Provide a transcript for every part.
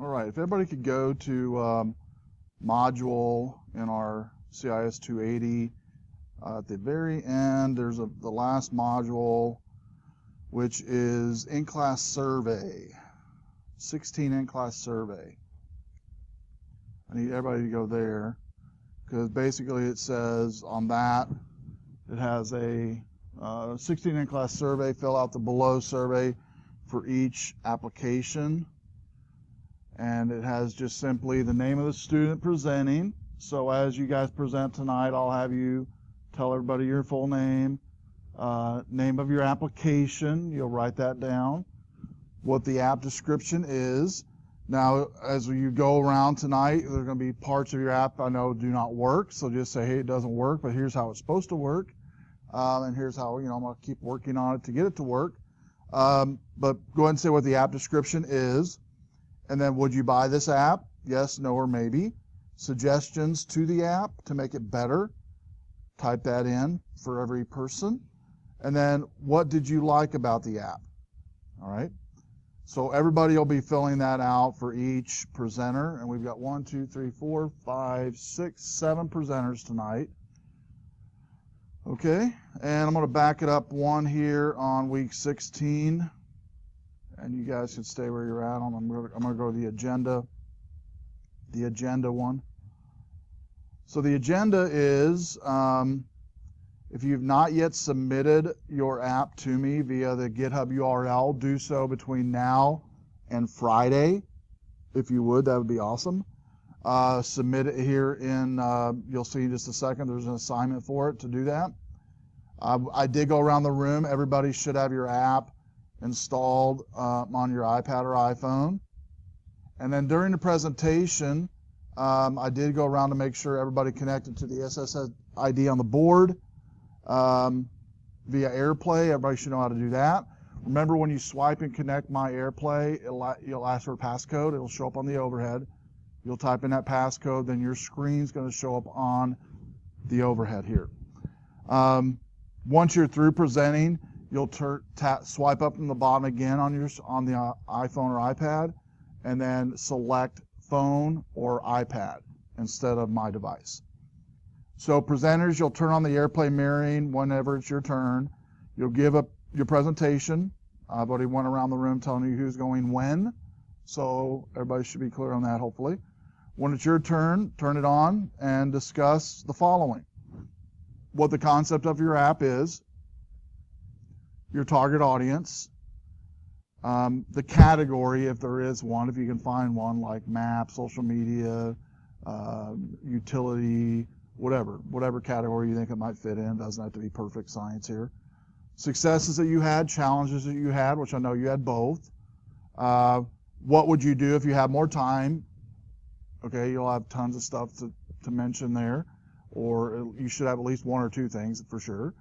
All right, if everybody could go to module in our cis280, at the very end, there's the last module, which is in-class survey, 16 in-class survey. I need everybody to go there, because basically it says on that, it has a 16 in-class survey, fill out the below survey for each application. And it has just simply the name of the student presenting. So as you guys present tonight, I'll have you tell everybody your full name, name of your application, you'll write that down, what the app description is. Now, as you go around tonight, there are going to be parts of your app I know do not work, so just say, hey, it doesn't work, but here's how it's supposed to work, and here's how, I'm going to keep working on it to get it to work. But go ahead and say what the app description is. And then, would you buy this app? Yes, no, or maybe. Suggestions to the app to make it better. Type that in for every person. And then, what did you like about the app? All right. So everybody will be filling that out for each presenter. And we've got 1, 2, 3, 4, 5, 6, 7 presenters tonight. Okay. And I'm going to back it up one here on week 16. And you guys can stay where you're at. I'm going to go to the agenda one. So the agenda is, if you've not yet submitted your app to me via the GitHub URL, do so between now and Friday. If you would, that would be awesome. Submit it here in, you'll see in just a second, there's an assignment for it to do that. I did go around the room. Everybody should have your app installed on your iPad or iPhone. And then during the presentation, I did go around to make sure everybody connected to the SSID on the board via AirPlay. Everybody should know how to do that. Remember, when you swipe and connect My AirPlay, you'll ask for a passcode. It'll show up on the overhead. You'll type in that passcode, then your screen's going to show up on the overhead here. Once you're through presenting, you'll swipe up from the bottom again on the iPhone or iPad, and then select phone or iPad instead of my device. So presenters, you'll turn on the AirPlay mirroring whenever it's your turn. You'll give up your presentation. I've already went around the room telling you who's going when, so everybody should be clear on that, hopefully. When it's your turn, turn it on and discuss the following: what the concept of your app is, your target audience, the category, if there is one, if you can find one, like map, social media, utility, whatever category you think it might fit in. Doesn't have to be perfect science here. Successes that you had, challenges that you had, which I know you had both. What would you do if you had more time? Okay, you'll have tons of stuff to mention there, or you should have at least one or two things for sure.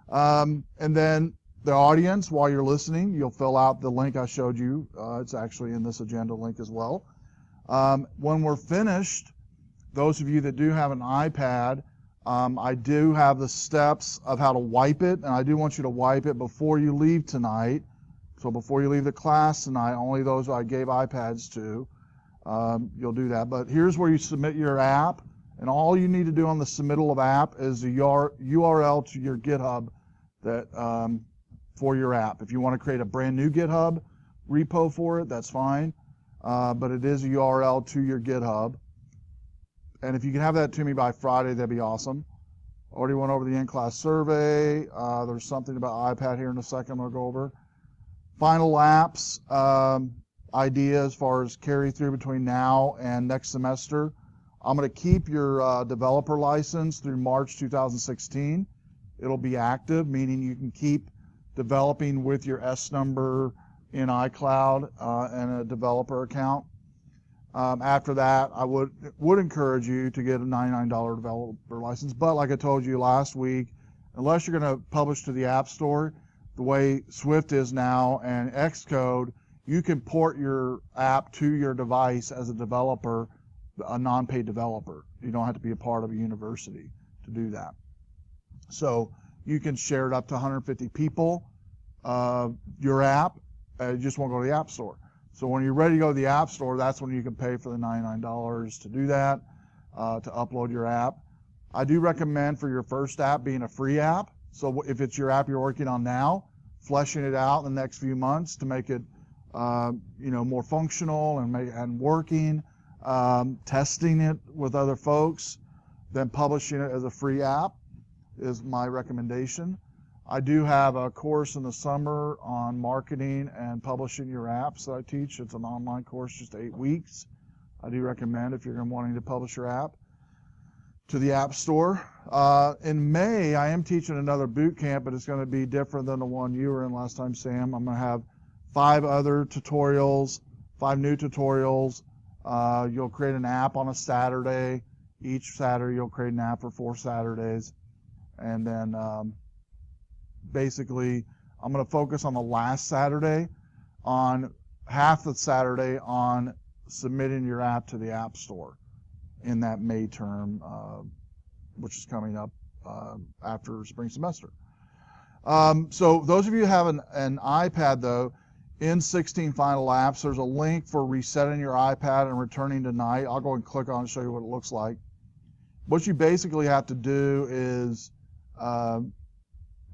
And then the audience, while you're listening, you'll fill out the link I showed you. It's actually in this agenda link as well. When we're finished, those of you that do have an iPad, I do have the steps of how to wipe it, and I do want you to wipe it before you leave tonight. So before you leave the class tonight, only those I gave iPads to, you'll do that. But here's where you submit your app, and all you need to do on the submittal of app is the URL to your GitHub that for your app. If you want to create a brand new GitHub repo for it, that's fine. But it is a URL to your GitHub. And if you can have that to me by Friday, that'd be awesome. Already went over the in-class survey. There's something about iPad here in a second I'm going to go over. Final apps, idea as far as carry through between now and next semester. I'm going to keep your developer license through March 2016. It'll be active, meaning you can keep developing with your S number in iCloud and a developer account. After that, I would encourage you to get a $99 developer license. But like I told you last week, unless you're going to publish to the App Store, the way Swift is now and Xcode, you can port your app to your device as a developer, a non-paid developer. You don't have to be a part of a university to do that. So you can share it up to 150 people, your app. You just won't go to the App Store. So when you're ready to go to the App Store, that's when you can pay for the $99 to do that, to upload your app. I do recommend for your first app being a free app. So if it's your app you're working on now, fleshing it out in the next few months to make it more functional and working, testing it with other folks, then publishing it as a free app is my recommendation. I do have a course in the summer on marketing and publishing your apps that I teach. It's an online course, just 8 weeks. I do recommend if you're wanting to publish your app to the App Store. In May, I am teaching another boot camp, but it's going to be different than the one you were in last time, Sam. I'm going to have 5 other tutorials, 5 new tutorials. You'll create an app on a Saturday. Each Saturday, you'll create an app for 4 Saturdays. And then basically, I'm going to focus on the last Saturday, on half the Saturday on submitting your app to the App Store in that May term, which is coming up after spring semester. So those of you who have an iPad, though, in 16 Final Apps, there's a link for resetting your iPad and returning tonight. I'll go and click on it and show you what it looks like. What you basically have to do is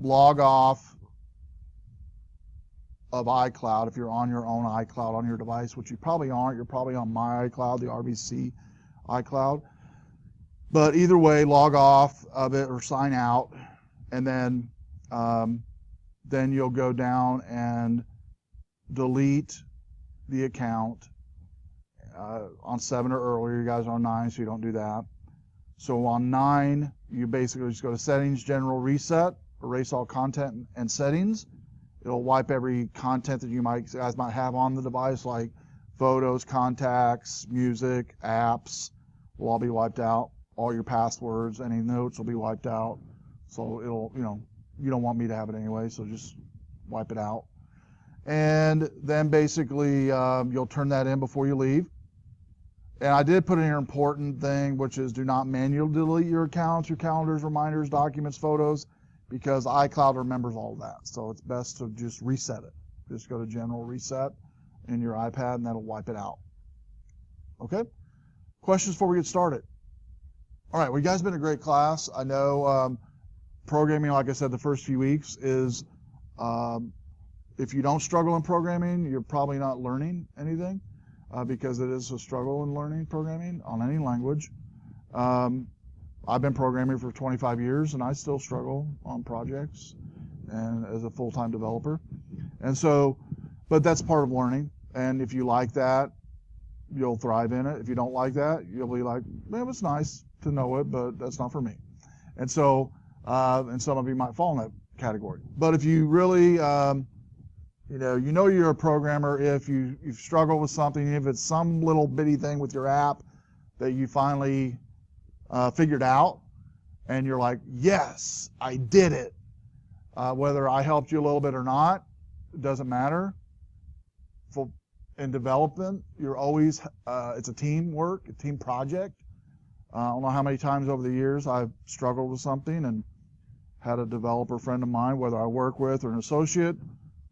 log off of iCloud if you're on your own iCloud on your device, which you probably aren't. You're probably on my iCloud, the RBC iCloud. But either way, log off of it or sign out, and then you'll go down and delete the account on 7 or earlier. You guys are on 9, so you don't do that. So on 9, you basically just go to Settings, General Reset, erase all content and settings. It'll wipe every content that you guys might have on the device, like photos, contacts, music, apps, will all be wiped out. All your passwords, any notes will be wiped out. So it'll, you don't want me to have it anyway, so just wipe it out. And then basically you'll turn that in before you leave. And I did put in here an important thing, which is do not manually delete your accounts, your calendars, reminders, documents, photos, because iCloud remembers all of that. So it's best to just reset it. Just go to General Reset in your iPad, and that'll wipe it out. Okay? Questions before we get started? All right, well, you guys have been a great class. I know programming, like I said, the first few weeks is, if you don't struggle in programming, you're probably not learning anything, because it is a struggle in learning programming on any language. I've been programming for 25 years, and I still struggle on projects and as a full-time developer. And so, but that's part of learning. And if you like that, you'll thrive in it. If you don't like that, you'll be like, man, it's nice to know it, but that's not for me. And so, and some of you might fall in that category. But if you really, you know you're a programmer if you struggle with something, if it's some little bitty thing with your app that you finally figured out, and you're like, yes, I did it. Whether I helped you a little bit or not, it doesn't matter. In development, you're always, it's a teamwork, a team project. I don't know how many times over the years I've struggled with something and had a developer friend of mine, whether I work with or an associate,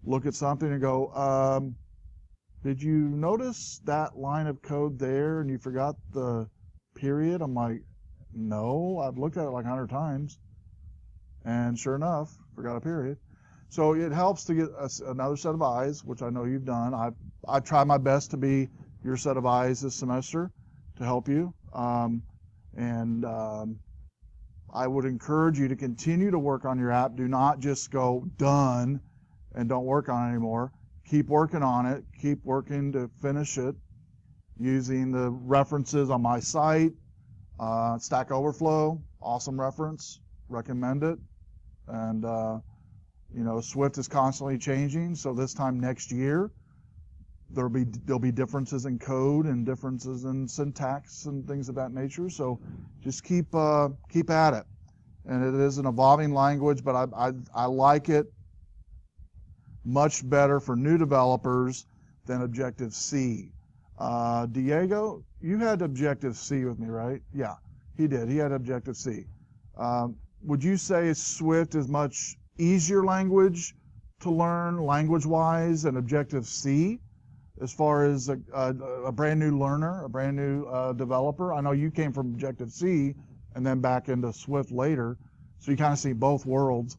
look at something and go, did you notice that line of code there and you forgot the period? I'm like, no, I've looked at it like 100 times. And sure enough, forgot a period. So it helps to get another set of eyes, which I know you've done. I've tried my best to be your set of eyes this semester to help you. I would encourage you to continue to work on your app. Do not just go done and don't work on it anymore. Keep working on it. Keep working to finish it using the references on my site. Stack Overflow, awesome reference. Recommend it. And Swift is constantly changing, so this time next year there'll be differences in code and differences in syntax and things of that nature. So just keep at it. And it is an evolving language, but I like it much better for new developers than Objective-C. Diego, you had Objective-C with me, right? Yeah, he did. He had Objective-C. Would you say Swift is much easier language to learn language-wise than Objective-C? as far as a brand new learner, a brand new developer? I know you came from Objective-C and then back into Swift later, so you kind of see both worlds.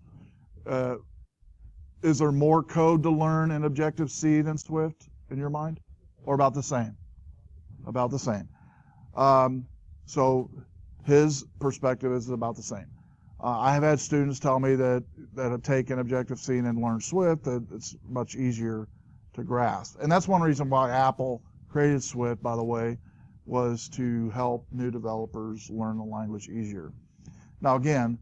Is there more code to learn in Objective-C than Swift in your mind? Or about the same? About the same. So his perspective is about the same. I have had students tell me that have taken Objective-C and then learned Swift, that it's much easier to grasp. And that's one reason why Apple created Swift, by the way, was to help new developers learn the language easier. Now again,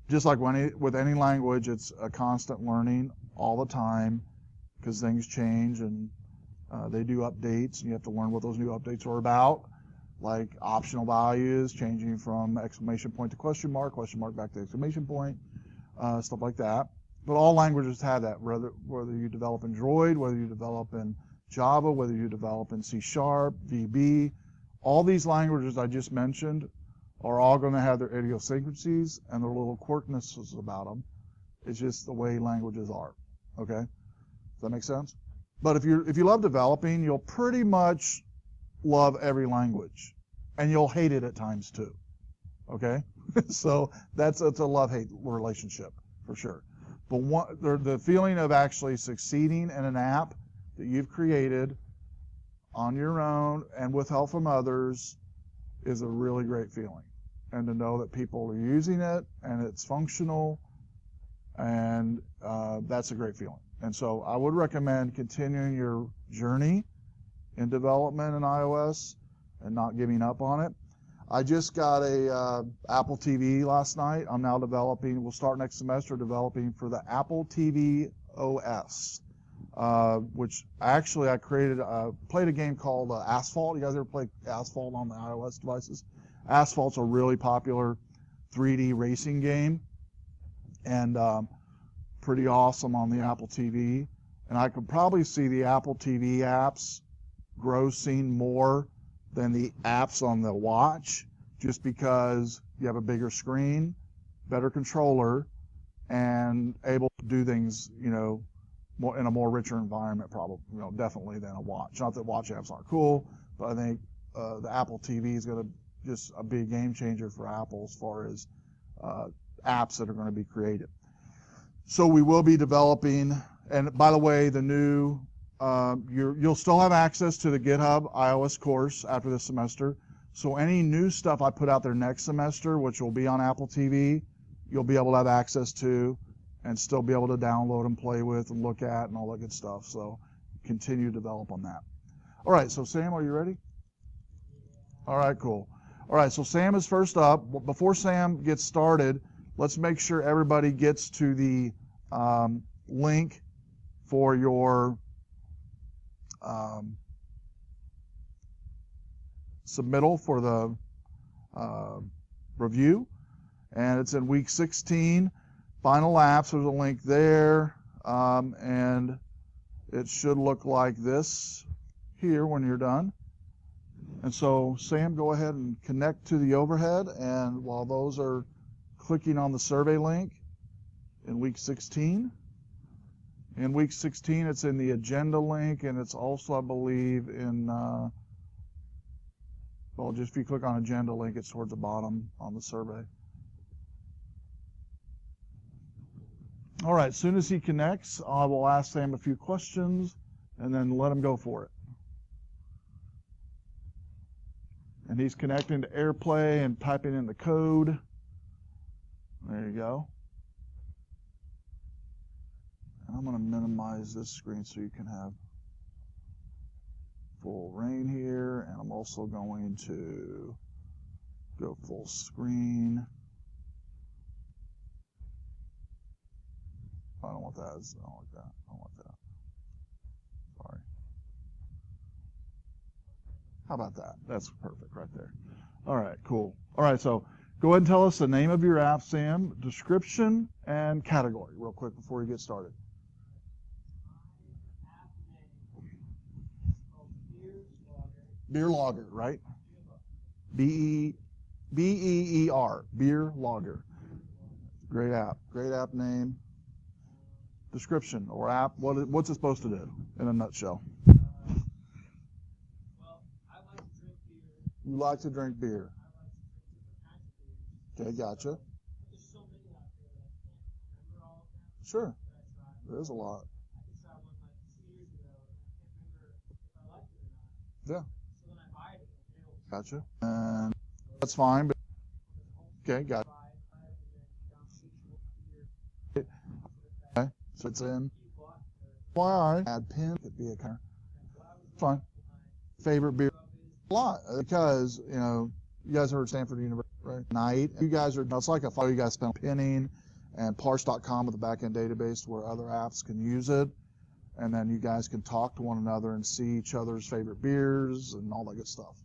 just like with any language, it's a constant learning all the time because things change and they do updates, and you have to learn what those new updates are about, like optional values, changing from exclamation point to question mark back to exclamation point, stuff like that. But all languages have that, whether you develop in Droid, whether you develop in Java, whether you develop in C#, VB, all these languages I just mentioned are all going to have their idiosyncrasies and their little quirknesses about them. It's just the way languages are. Okay? Does that make sense? But if you love developing, you'll pretty much love every language, and you'll hate it at times too. Okay? So it's a love-hate relationship for sure. But the feeling of actually succeeding in an app that you've created on your own and with help from others is a really great feeling. And to know that people are using it and it's functional, and that's a great feeling. And so I would recommend continuing your journey in development in iOS and not giving up on it. I just got a Apple TV last night. I'm now developing, we'll start next semester developing for the Apple TV OS, which actually I played a game called Asphalt. You guys ever play Asphalt on the iOS devices? Asphalt's a really popular 3D racing game, and pretty awesome on the Apple TV. And I could probably see the Apple TV apps grossing more than the apps on the watch, just because you have a bigger screen, better controller, and able to do things, more in a more richer environment, probably, definitely than a watch. Not that watch apps aren't cool, but I think the Apple TV is going to just a big game changer for Apple as far as apps that are going to be created. So we will be developing, and by the way, the new you'll still have access to the GitHub iOS course after this semester. So any new stuff I put out there next semester, which will be on Apple TV, you'll be able to have access to and still be able to download and play with and look at and all that good stuff. So continue to develop on that. All right, so Sam, are you ready? All right, cool. All right, so Sam is first up. Before Sam gets started, let's make sure everybody gets to the link for your submittal for the review, and it's in week 16, final apps. There's a link there, and it should look like this here when you're done. And so Sam, go ahead and connect to the overhead, and while those are clicking on the survey link in week 16, in week 16, it's in the agenda link, and it's also, I believe, in, just if you click on agenda link, it's towards the bottom on the survey. All right, as soon as he connects, I will ask Sam a few questions, and then let him go for it. And he's connecting to AirPlay and typing in the code. There you go. I'm going to minimize this screen so you can have full reign here, and I'm also going to go full screen. I don't want that. I don't like that. I don't want that. Sorry. How about that? That's perfect right there. All right, cool. All right, so go ahead and tell us the name of your app, Sam, description, and category real quick before you get started. Beer Logger, right? B-E-E-R, Beer Logger. Great app. Great app name. Description or app, what's it supposed to do in a nutshell? You like to drink beer. Okay, gotcha. Sure. There is a lot. Yeah. Gotcha. And that's fine. But okay, got it. Okay, so it's in. Why? Add pin. Could be a kind of fine. Favorite beer. A lot because you guys heard Stanford University, right? Night. You guys are. It's like a file. You guys spend pinning and parse.com with a backend database where other apps can use it, and then you guys can talk to one another and see each other's favorite beers and all that good stuff.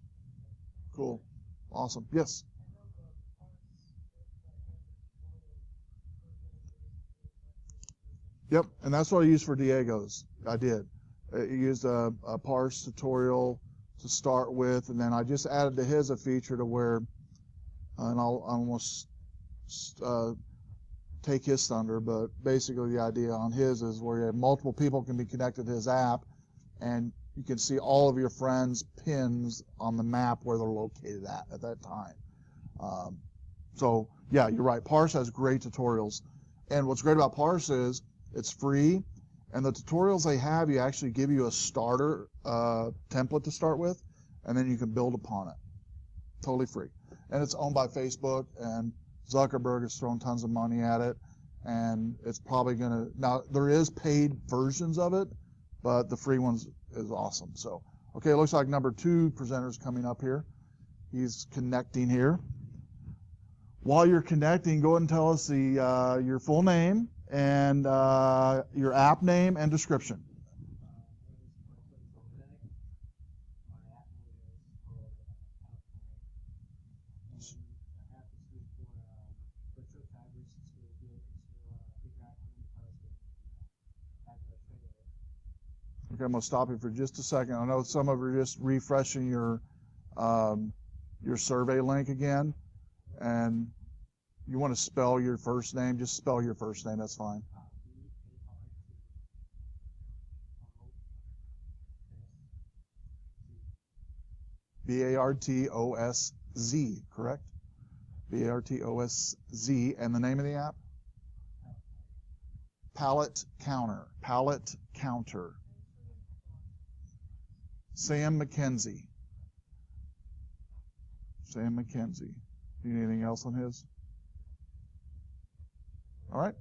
Cool. Awesome. Yes. Yep. And that's what I used for Diego's. I did. I used a parse tutorial to start with, and then I just added to his a feature to where, and I'll almost take his thunder, but basically the idea on his is where you have multiple people can be connected to his app, and you can see all of your friends' pins on the map where they're located at that time. So yeah, you're right. Parse has great tutorials, and what's great about Parse is it's free, and the tutorials they have, you actually give you a starter template to start with, and then you can build upon it. Totally free, and it's owned by Facebook, and Zuckerberg has thrown tons of money at it, and it's probably gonna, now there is paid versions of it, but the free ones is awesome. So, okay, it looks like number 2 presenter's coming up here. He's connecting here. While you're connecting, go ahead and tell us your full name and your app name and description. Okay, I'm going to stop you for just a second. I know some of you are just refreshing your survey link again, and you want to spell your first name, just spell your first name, that's fine. B-A-R-T-O-S-Z, correct? B-A-R-T-O-S-Z, and the name of the app? Palette Counter. Palette Counter. Sam McKenzie. Sam McKenzie. Do you need anything else on his? All right.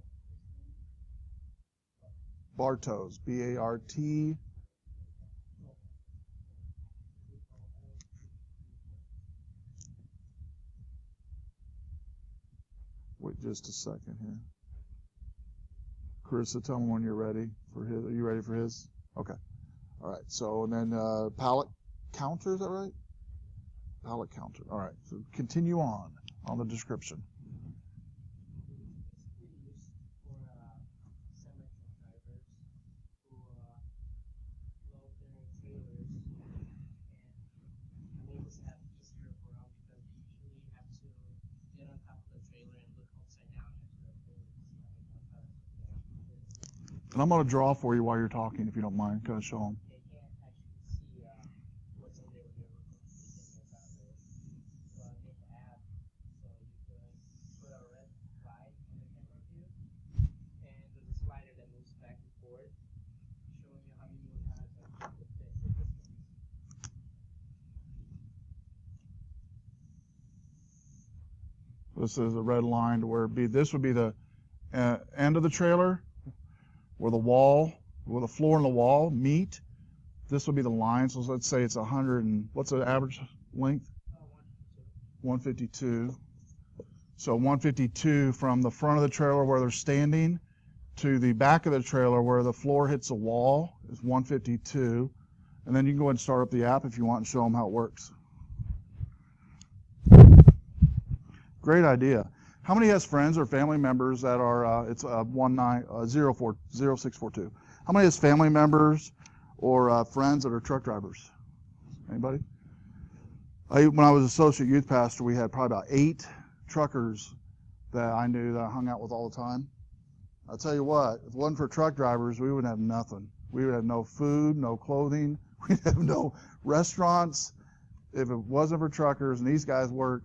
Bartos. B-A-R-T. Wait just a second here. Carissa, tell me when you're ready for his. Are you ready for his? Okay. All right. So, and then palette counter, is that right? Palette counter. All right. So continue on the description. And I'm going to draw for you while you're talking, if you don't mind. Kind of show them. This is a red line to where this would be the end of the trailer, where the floor and the wall meet. This would be the line. So let's say it's 100 and what's the average length? 152. So 152 from the front of the trailer where they're standing to the back of the trailer where the floor hits the wall is 152. And then you can go ahead and start up the app if you want and show them how it works. Great idea. How many has friends or family members that are, it's 0642. How many has family members or friends that are truck drivers? Anybody? When I was associate youth pastor, we had probably about 8 truckers that I knew that I hung out with all the time. I'll tell you what, if it wasn't for truck drivers, we would have nothing. We would have no food, no clothing. We'd have no restaurants. if it wasn't for truckers, and these guys work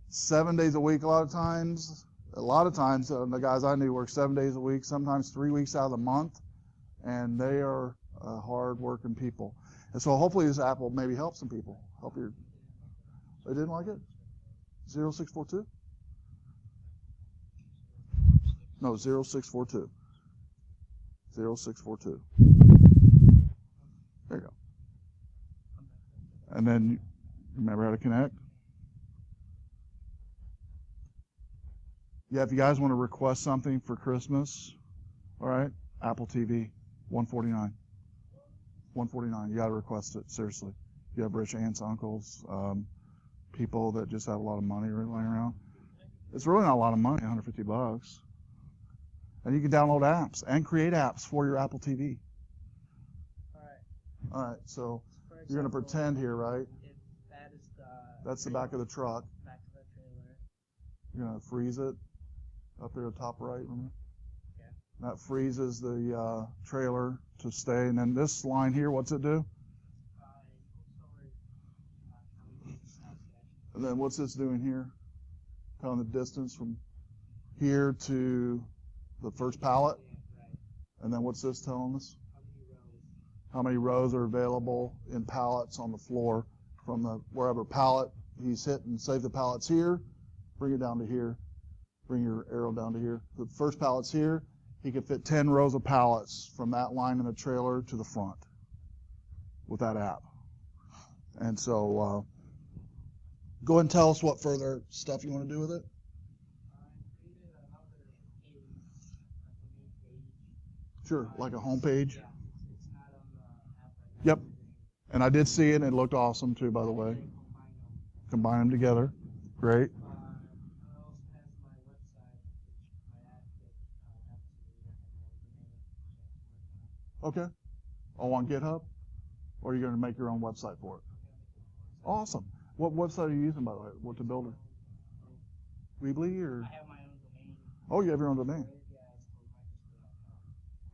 7 days a week a lot of times, the guys I knew work 7 days a week, sometimes 3 weeks out of the month, and they are hard-working people. And so hopefully this app will maybe help some people. They didn't like it? 0642? No, 0642. 0642. There you go. And then you remember how to connect? Yeah, if you guys want to request something for Christmas, all right, Apple TV, $149. $149. You got to request it, seriously. You have rich aunts, uncles, people that just have a lot of money laying around. It's really not a lot of money, $150. And you can download apps and create apps for your Apple TV. All right, so you're going to pretend here, right? That's the back of the truck. You're going to freeze it up there at the top right, remember? Yeah. That freezes the trailer to stay. And then this line here, what's it do? And then what's this doing here? Telling the distance from here to the first pallet. And then what's this telling us? How many rows are available in pallets on the floor from the wherever pallet he's hitting. Save the pallets here, bring it down to here, bring your arrow down to here. The first pallet's here. He can fit 10 rows of pallets from that line in the trailer to the front with that app. And so go ahead and tell us what further stuff you want to do with it. Sure, like a home page. Yep. And I did see it, and it looked awesome too, by the way. Combine them together. Great. Okay. Oh, on GitHub? Or are you going to make your own website for it? Awesome. What website are you using, by the way? What to build it? Weebly or? I have my own domain. Oh, you have your own domain.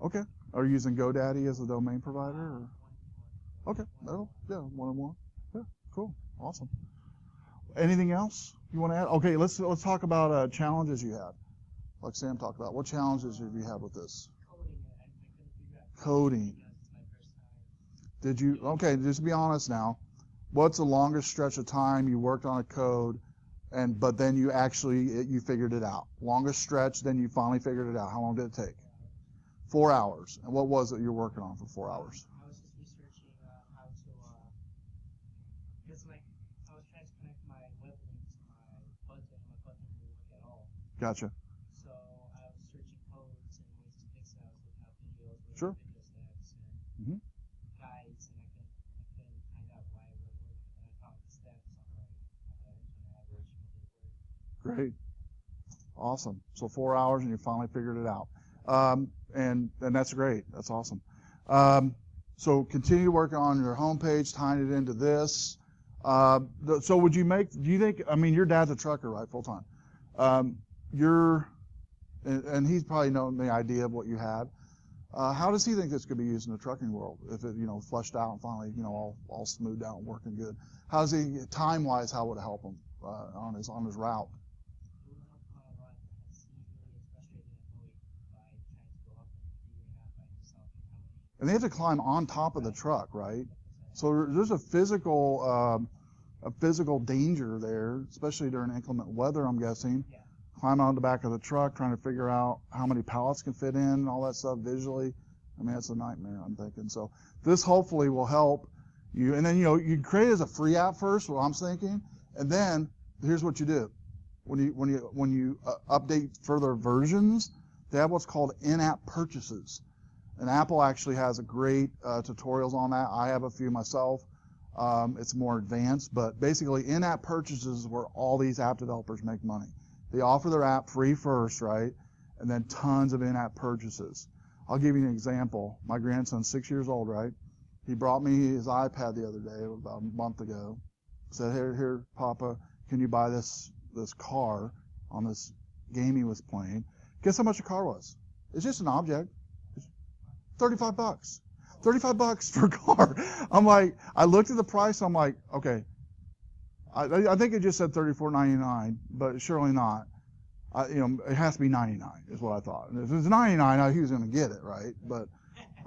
Okay. Are you using GoDaddy as a domain provider? Or? Okay. Oh, yeah, one-on-one. Yeah, cool. Awesome. Anything else you want to add? Okay, let's talk about challenges you had, like Sam talked about. What challenges have you had with this? Coding. Did you? Okay, just be honest now. What's the longest stretch of time you worked on a code, but then you actually figured it out? Longest stretch, then you finally figured it out. How long did it take? 4 hours. And what was it you're working on for 4 hours? I was just researching how to, because I was trying to connect my web link to my button, and my button didn't work at all. Gotcha. So I was searching codes and ways to fix it. I was looking at videos, Sure. video steps and guides, and I couldn't find out why it wouldn't work. And I found the steps on the internet, which made it work. Great. Awesome. So 4 hours and you finally figured it out. And that's great. That's awesome. So continue working on your homepage, tying it into this. So do you think, I mean, your dad's a trucker, right, full time? And he's probably known the idea of what you had. How does he think this could be used in the trucking world if it, fleshed out and finally, all smoothed out and working good? How does he, time-wise, how would it help him on his route? And they have to climb on top of the truck, right? So there's a physical danger there, especially during inclement weather, I'm guessing. Yeah. Climbing on the back of the truck, trying to figure out how many pallets can fit in, all that stuff visually. I mean, it's a nightmare, I'm thinking. So this hopefully will help you. And then, you create it as a free app first, what I'm thinking. And then here's what you do. When you update further versions, they have what's called in-app purchases. And Apple actually has a great tutorials on that. I have a few myself. It's more advanced, but basically in-app purchases is where all these app developers make money. They offer their app free first, right? And then tons of in-app purchases. I'll give you an example. My grandson's 6 years old, right? He brought me his iPad the other day, about a month ago. Said, here, Papa, can you buy this car on this game he was playing? Guess how much the car was? It's just an object. $35. $35 for a car. I'm like, I looked at the price. I'm like, okay, I think it just said $34.99, but surely not. It has to be 99 is what I thought. And if it was 99, he was going to get it, right? But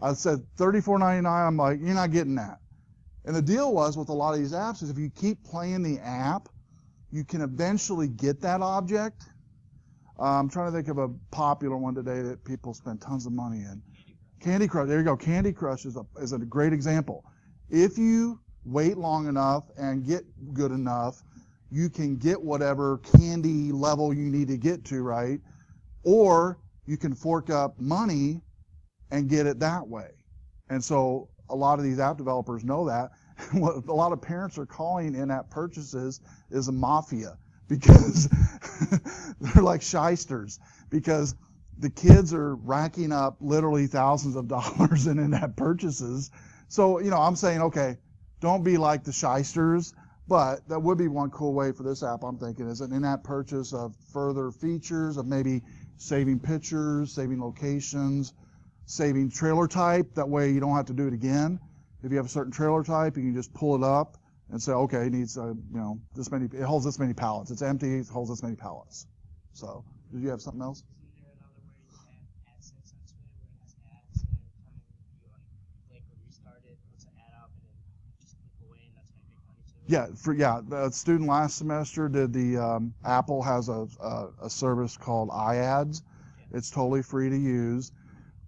I said $34.99. I'm like, you're not getting that. And the deal was with a lot of these apps is if you keep playing the app, you can eventually get that object. I'm trying to think of a popular one today that people spend tons of money in. Candy Crush. There you go. Candy Crush is a great example. If you wait long enough and get good enough, you can get whatever candy level you need to get to, right? Or you can fork up money and get it that way. And so a lot of these app developers know that. What a lot of parents are calling in-app purchases is a mafia, because they're like shysters, because the kids are racking up literally thousands of dollars in in-app purchases. So, I'm saying, okay, don't be like the shysters, but that would be one cool way for this app, I'm thinking, is an in-app purchase of further features, of maybe saving pictures, saving locations, saving trailer type. That way you don't have to do it again. If you have a certain trailer type, you can just pull it up and say, okay, it needs, this many, it holds this many pallets. It's empty, it holds this many pallets. So, did you have something else? Is there another way to add AdSense onto it where it has ads and every time you click or restart it, puts an ad up and then you just click away and that's how you make money too? The student last semester did Apple has a service called iAds. It's totally free to use,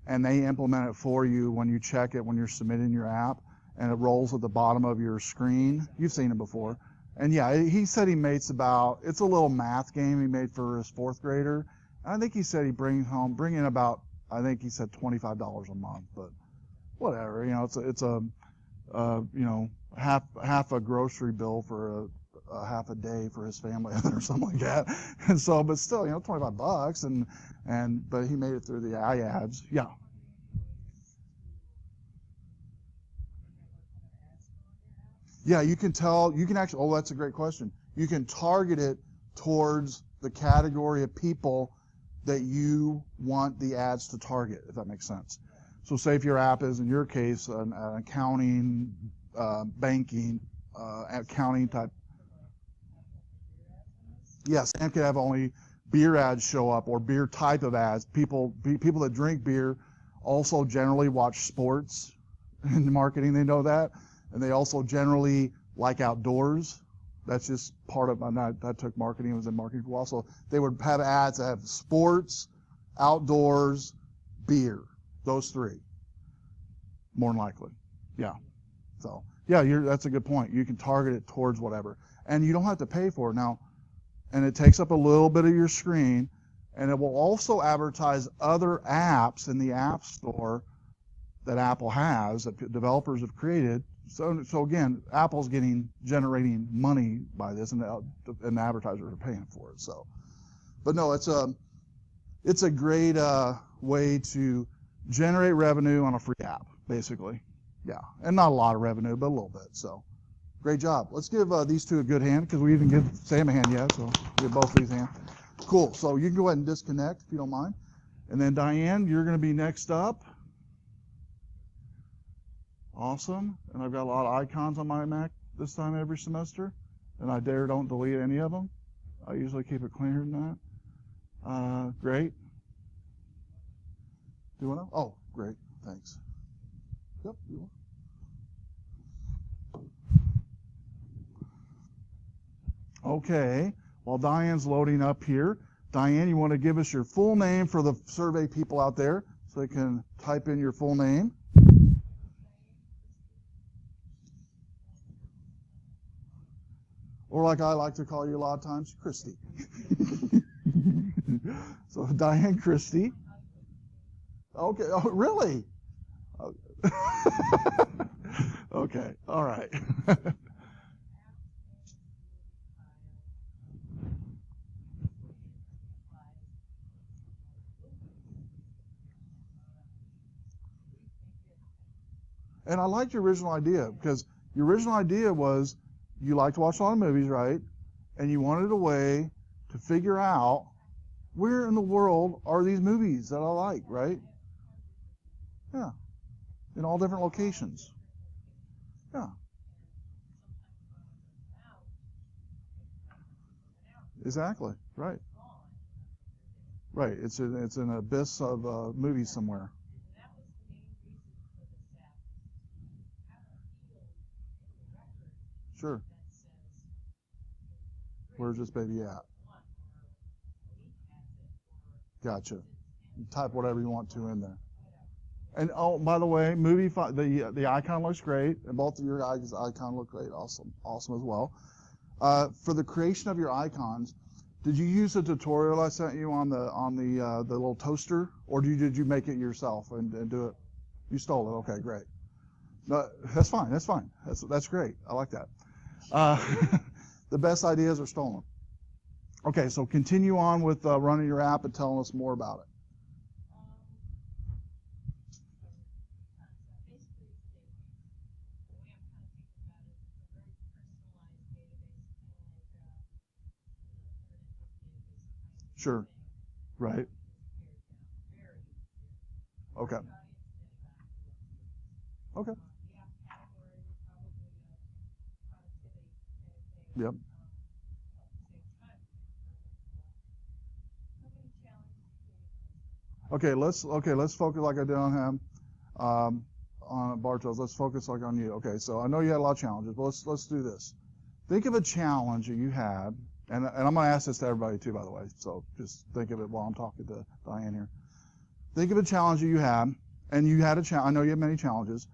and they implement it for you when you check it when you're submitting your app, and it rolls at the bottom of your screen. You've seen it before. And he said he makes it's a little math game he made for his fourth grader. And I think he said he bring in about, I think he said $25 a month, but whatever, it's a half a grocery bill for a half a day for his family or something like that. And so, but still, $25, but he made it through the iAds. Yeah. Yeah, you can actually, that's a great question. You can target it towards the category of people that you want the ads to target, if that makes sense. So say if your app is, in your case, an accounting, banking, accounting type. Yes, and could have only beer ads show up or beer type of ads. People that drink beer also generally watch sports in marketing, they know that. And they also generally like outdoors. That's just part of I took marketing, I was in marketing for a while. So they would have ads that have sports, outdoors, beer. Those three. More than likely. Yeah. So, that's a good point. You can target it towards whatever. And you don't have to pay for it now. And it takes up a little bit of your screen. And it will also advertise other apps in the App Store that Apple has, that developers have created. So again, Apple's generating money by this, and the advertisers are paying for it. So, but no, it's a great way to generate revenue on a free app, basically. Yeah, and not a lot of revenue, but a little bit. So, great job. Let's give these two a good hand, because we didn't give Sam a hand yet. So give both of these a hand. Cool. So you can go ahead and disconnect if you don't mind. And then Diane, you're going to be next up. Awesome. And I've got a lot of icons on my Mac this time every semester, and I don't delete any of them. I usually keep it cleaner than that. Great. Do you want to? Oh, great. Thanks. Yep. Okay. While Diane's loading up here, Diane, you want to give us your full name for the survey people out there, so they can type in your full name. Or like I like to call you a lot of times, Christy. So Diane Christie. Okay. Oh, really? Okay. All right. And I liked your original idea, because your original idea was you like to watch a lot of movies, right? And you wanted a way to figure out where in the world are these movies that I like, right? Yeah. In all different locations. Yeah. Exactly. Right. Right. It's an abyss of movies somewhere. Sure. Where's this baby at? Gotcha. You type whatever you want to in there. And oh, by the way, the icon looks great, and both of your guys' icon look great. Awesome, awesome as well. For the creation of your icons, did you use the tutorial I sent you on the little toaster, or did you make it yourself and do it? You stole it. Okay, great. No, that's fine. That's fine. That's great. I like that. The best ideas are stolen. Okay, so continue on with running your app and telling us more about it. Sure. Right. Okay. Okay. Yep. Okay, let's focus like I did on him, on Bartos. Let's focus like on you. Okay, so I know you had a lot of challenges, but let's do this. Think of a challenge that you had, and I'm going to ask this to everybody too, by the way. So just think of it while I'm talking to Diane here. Think of a challenge that you had, and you had a challenge. I know you have many challenges,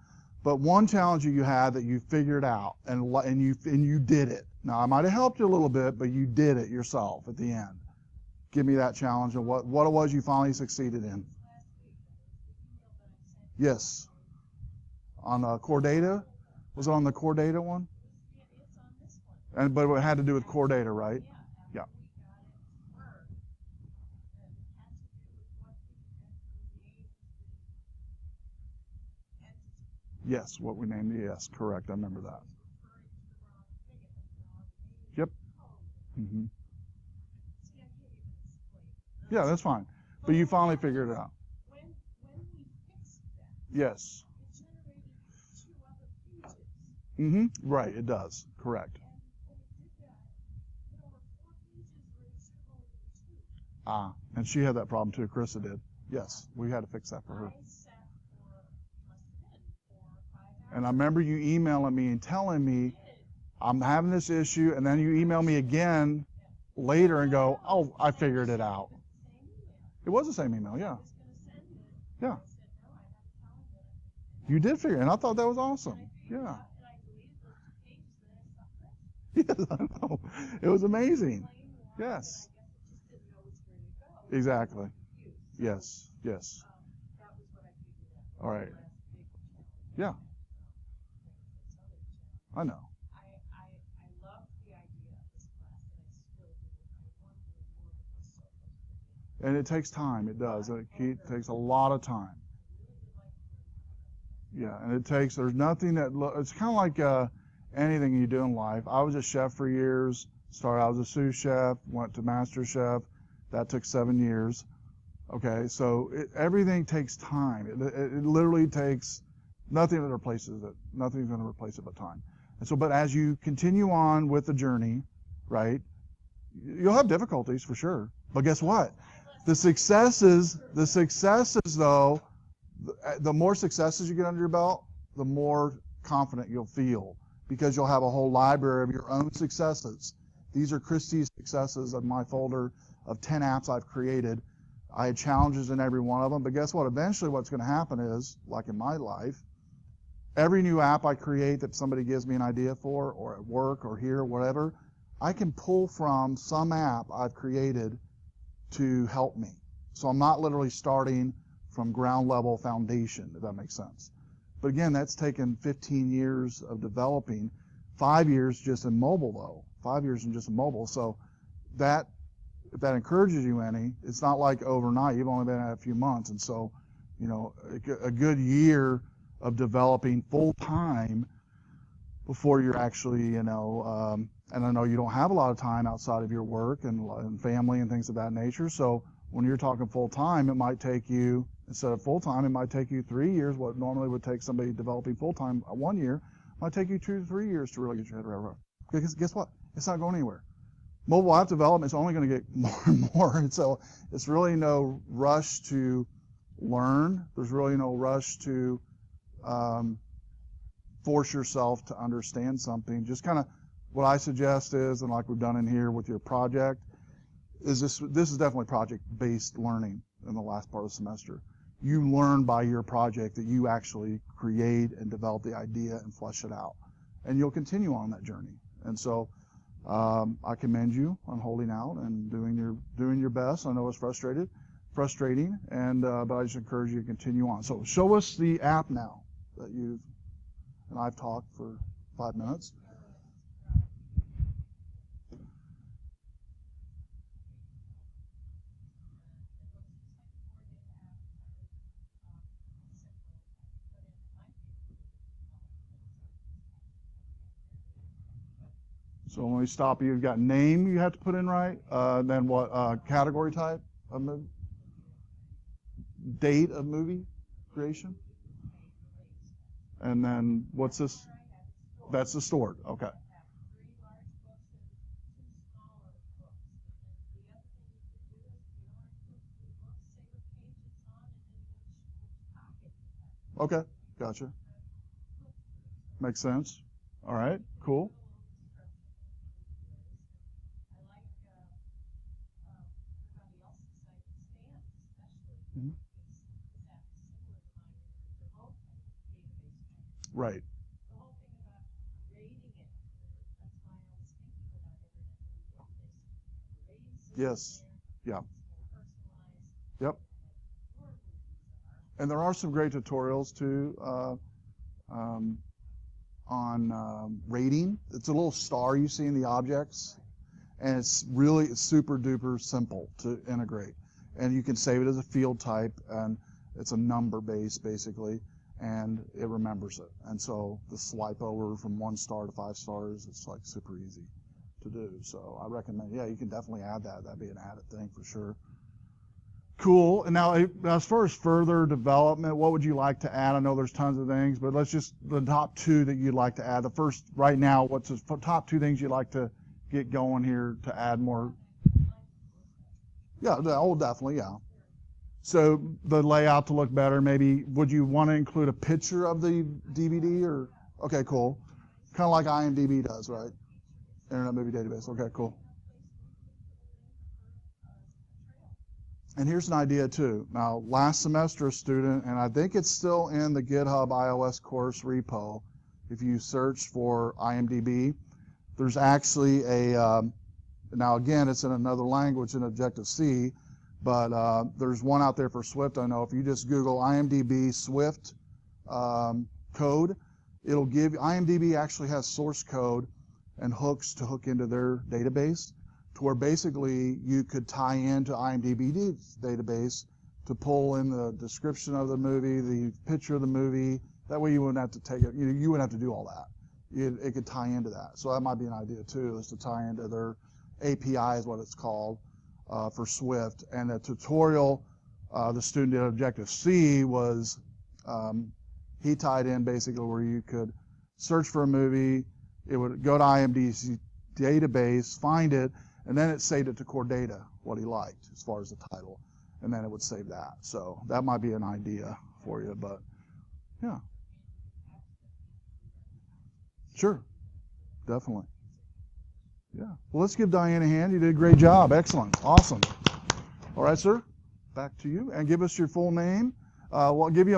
but one challenge that you had that you figured out and you did it. Now I might have helped you a little bit, but you did it yourself at the end. Give me that challenge and what it was you finally succeeded in. Yes. On core data? Was it on the core data one? But it had to do with core data, right? Yeah. Yes, what we named the yes, correct. I remember that. Yep. Mm-hmm. Yeah, that's fine. But you finally figured it out. Yes. Mm-hmm. Right, it does. Correct. And she had that problem too. Carissa did. Yes, we had to fix that for her. And I remember you emailing me and telling me, I'm having this issue, and then you email me again later and go, oh, I figured it out. It was the same email, yeah. Yeah. You did figure it, and I thought that was awesome. Yeah. Yes, I know. It was amazing. Yes. Exactly. Yes. Yes. All right. Yeah. I know. And it takes time. It does. It takes a lot of time. Yeah, and there's nothing it's kind of like anything you do in life. I was a chef for years. Started out as a sous chef, went to master chef. That took 7 years. Okay, so everything takes time. It literally takes nothing that replaces it. Nothing's going to replace it but time. And so, but as you continue on with the journey, right, you'll have difficulties for sure. But guess what? The successes though, the more successes you get under your belt, the more confident you'll feel because you'll have a whole library of your own successes. These are Christy's successes of my folder of 10 apps I've created. I had challenges in every one of them, but guess what? Eventually what's going to happen is, like in my life, every new app I create that somebody gives me an idea for, or at work or here, whatever, I can pull from some app I've created to help me. So I'm not literally starting from ground level foundation, if that makes sense. But again, that's taken 15 years of developing, 5 years just in mobile though, 5 years in just in mobile. So that, if that encourages you any, it's not like overnight. You've only been at it a few months. And so, you know, a good year of developing full time before you're actually, you know, and I know you don't have a lot of time outside of your work and family and things of that nature. So when you're talking full time, it might take you, instead of full time, it might take you 3 years. What normally would take somebody developing full time 1 year might take you 2 to 3 years to really get your head around. Because guess what? It's not going anywhere. Mobile app development is only going to get more and more, and so it's really no rush to learn. There's really no rush to force yourself to understand something. Just kind of what I suggest is, and like we've done in here with your project, is this is definitely project-based learning in the last part of the semester. You learn by your project that you actually create and develop the idea and flesh it out. And you'll continue on that journey. And so I commend you on holding out and doing your best. I know it's frustrating, and but I just encourage you to continue on. So show us the app now that and I've talked for 5 minutes. So when we stop you, you've got name you have to put in right, then what category type of movie, date of movie creation, and then what's this? That's the stored. Okay. Okay, gotcha. Makes sense. All right, cool. Mhm. Right. Yes. Yeah. Yep. And there are some great tutorials too on rating. It's a little star you see in the objects, and it's super duper simple to integrate. And you can save it as a field type, and it's a number base basically, and it remembers it. And so the swipe over from 1 star to 5 stars, it's like super easy to do. So I recommend, yeah, you can definitely add that. That'd be an added thing for sure. Cool. And now, as far as further development, what would you like to add? I know there's tons of things, but let's just the top 2 that you'd like to add. The first, right now, what's the top 2 things you'd like to get going here to add more? Yeah, definitely, yeah. So the layout to look better, maybe would you want to include a picture of the DVD or? Okay, cool. Kind of like IMDb does, right? Internet Movie Database. Okay, cool. And here's an idea too. Now, last semester a student, and I think it's still in the GitHub iOS course repo, if you search for IMDb, there's actually now again, it's in another language in Objective-C, but there's one out there for Swift, I know. If you just Google IMDb Swift code, it'll give, IMDb actually has source code and hooks to hook into their database, to where basically you could tie into IMDb's database to pull in the description of the movie, the picture of the movie. That way you wouldn't have to take it, you wouldn't have to do all that. It could tie into that. So that might be an idea too, is to tie into their API is what it's called for Swift. And the tutorial the student did at Objective-C was he tied in basically where you could search for a movie, it would go to IMDb's database, find it, and then it saved it to core data, what he liked as far as the title, and then it would save that. So that might be an idea for you, but yeah. Sure, definitely. Yeah. Well, let's give Diane a hand. You did a great job. Excellent. Awesome. All right, sir. Back to you, and give us your full name. We'll give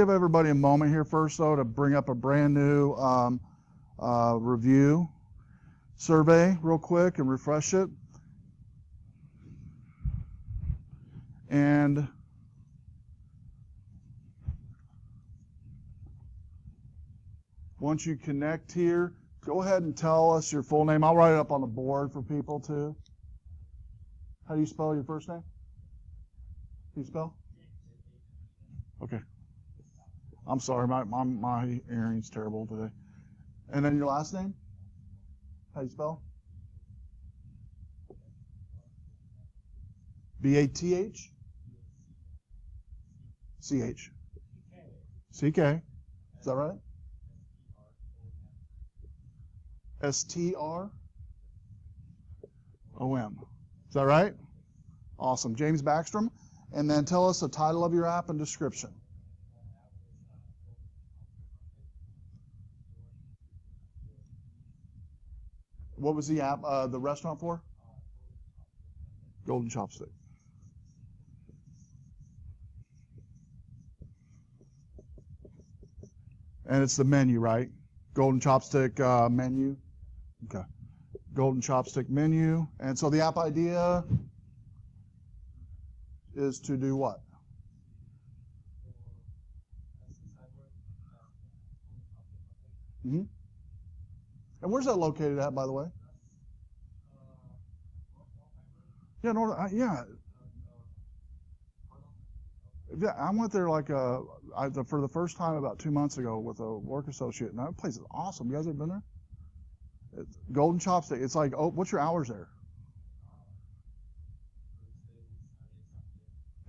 everybody a moment here first, though, to bring up a brand new review survey real quick and refresh it. And once you connect here, go ahead and tell us your full name. I'll write it up on the board for people too. How do you spell your first name? How do you spell? Okay. I'm sorry, my hearing's terrible today. And then your last name? How do you spell? B-A-T-H? C-H. C-K. Is that right? S-T-R? OM. Is that right? Awesome. James Backstrom. And then tell us the title of your app and description. What was the app, the restaurant for? Golden Chopstick. And it's the menu, right? Golden Chopstick menu. Okay. Golden Chopstick menu. And so the app idea is to do what? Mm-hmm. And where's that located at, by the way? Yeah, yeah. Yeah, I went there like for the first time about 2 months ago with a work associate, and that place is awesome. You guys ever been there? It's Golden Chopstick. It's like, oh, what's your hours there?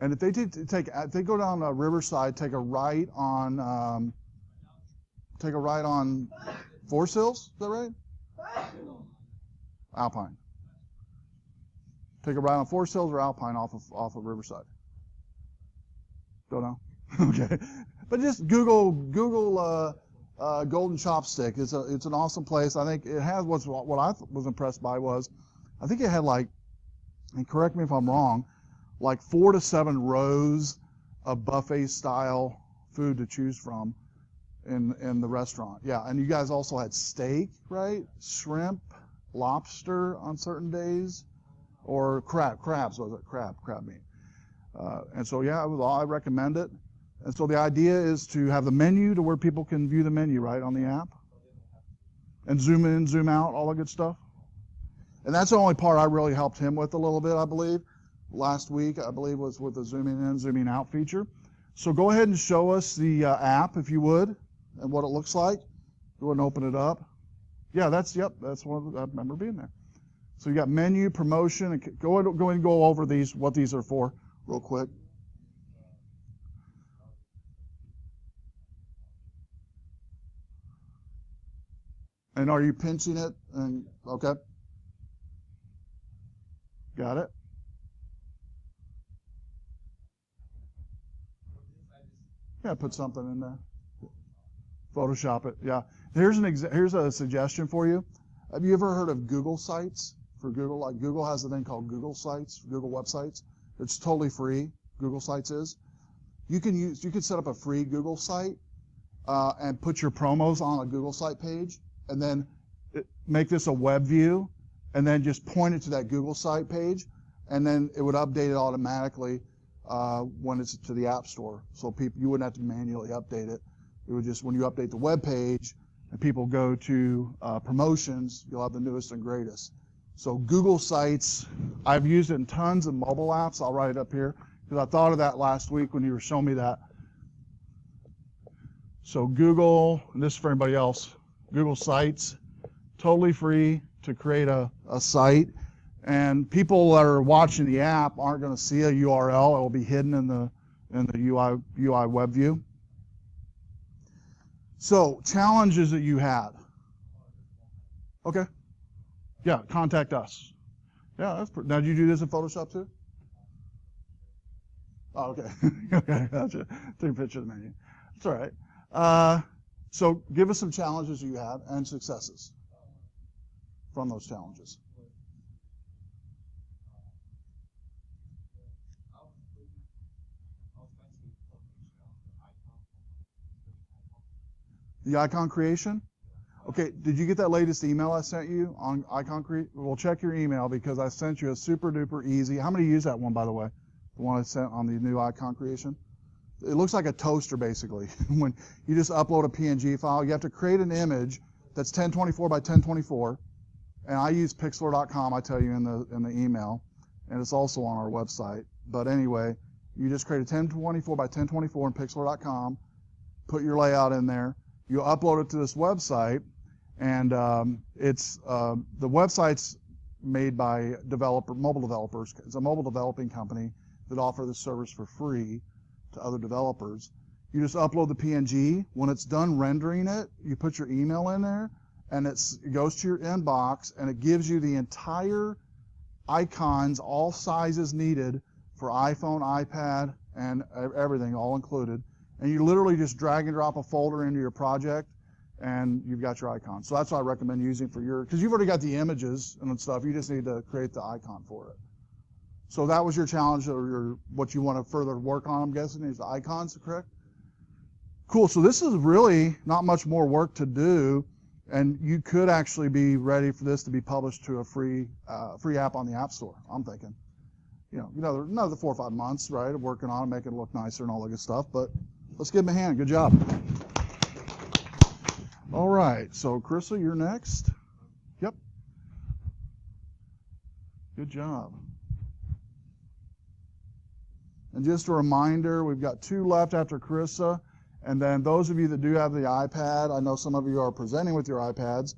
And if they go down Riverside, take a right on Forest Hills. Is that right? Alpine. Take a right on Forest Hills or Alpine off of Riverside. Don't know. Okay, but just Google Golden Chopstick. It's an awesome place. I think it has what I was impressed by was, I think it had like, and correct me if I'm wrong, like 4 to 7 rows of buffet style food to choose from in the restaurant. Yeah, and you guys also had steak, right? Shrimp, lobster on certain days, or crabs. Was it crab meat? And so, yeah, I recommend it. And so the idea is to have the menu to where people can view the menu, right, on the app. And zoom in, zoom out, all that good stuff. And that's the only part I really helped him with a little bit, I believe. Last week, I believe, was with the zooming in, zooming out feature. So go ahead and show us the app, if you would, and what it looks like. Go ahead and open it up. Yeah, that's one I remember being there. So you got menu, promotion, and go ahead and go over what these are for real quick. And are you pinching it? And okay. Got it. Yeah, put something in there. Photoshop it. Yeah. Here's a suggestion for you. Have you ever heard of Google Sites for Google? Like Google has a thing called Google Sites, Google websites. It's totally free. Google Sites is. You can set up a free Google site and put your promos on a Google site page, and then make this a web view, and then just point it to that Google site page, and then it would update it automatically when it's to the App Store. So you wouldn't have to manually update it. It would just, when you update the web page and people go to promotions, you'll have the newest and greatest. So Google Sites, I've used it in tons of mobile apps. I'll write it up here because I thought of that last week when you were showing me that. So Google, and this is for anybody else, Google Sites, totally free to create a site. And people that are watching the app aren't going to see a URL. It will be hidden in the UI web view. So challenges that you had. Okay. Yeah, contact us. Yeah, now, did you do this in Photoshop too? Oh, okay. Okay, gotcha. Take a picture of the menu. That's all right. So give us some challenges you had and successes from those challenges. The icon creation? Okay, did you get that latest email I sent you on icon creation? Well, check your email because I sent you a super duper easy. How many use that one, by the way? The one I sent on the new icon creation? It looks like a toaster, basically. When you just upload a PNG file, you have to create an image that's 1024 by 1024. And I use pixlr.com, I tell you in the email, and it's also on our website. But anyway, you just create a 1024 by 1024 in pixlr.com, put your layout in there. You upload it to this website, and it's the website's made by mobile developers. It's a mobile developing company that offer this service for free to other developers. You just upload the PNG. When it's done rendering it, you put your email in there, and it goes to your inbox, and it gives you the entire icons, all sizes needed for iPhone, iPad, and everything, all included. And you literally just drag and drop a folder into your project, and you've got your icon. So that's what I recommend using for your, because you've already got the images and stuff. You just need to create the icon for it. So that was your challenge, or what you want to further work on, I'm guessing, is the icons, correct? Cool. So this is really not much more work to do, and you could actually be ready for this to be published to a free app on the App Store, I'm thinking. Another 4 or 5 months, right, of working on it, making it look nicer and all that good stuff, but let's give them a hand. Good job. All right, so Carissa, you're next. Yep. Good job. And just a reminder, we've got 2 left after Carissa, and then those of you that do have the iPad, I know some of you are presenting with your iPads,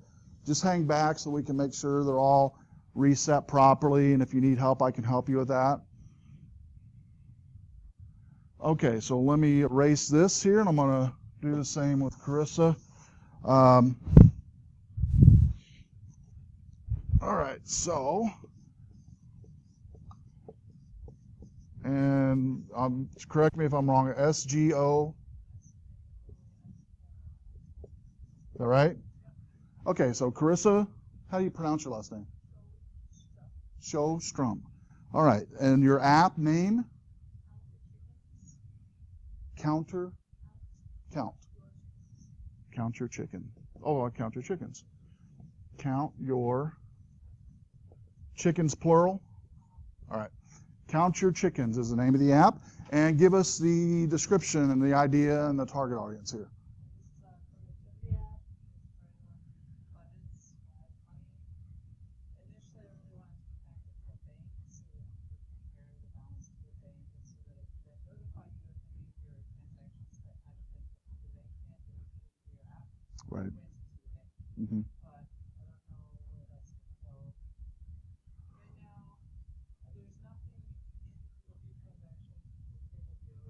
just hang back so we can make sure they're all reset properly, and if you need help, I can help you with that. Okay, so let me erase this here, and I'm going to do the same with Carissa. All right, so, and correct me if I'm wrong, SGO, is that right? Okay, so Carissa, how do you pronounce your last name? Sjostrom. All right, and your app name? Count your chicken. Oh, I count your chickens. Count your chickens, plural. All right. Count Your Chickens is the name of the app. And give us the description and the idea and the target audience here. Right. Mm-hmm.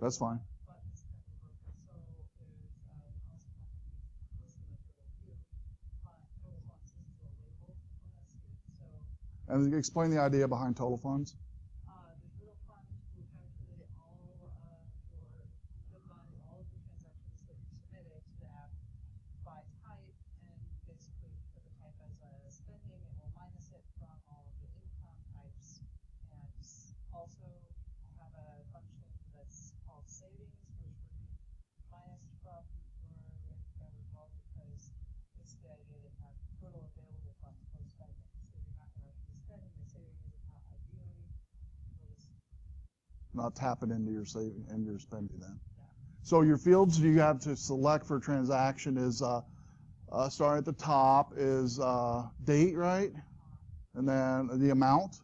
That's fine. And explain the idea behind total funds. Not tapping into your saving and your spending then. So your fields you have to select for transaction is starting at the top is date, right? And then the amount.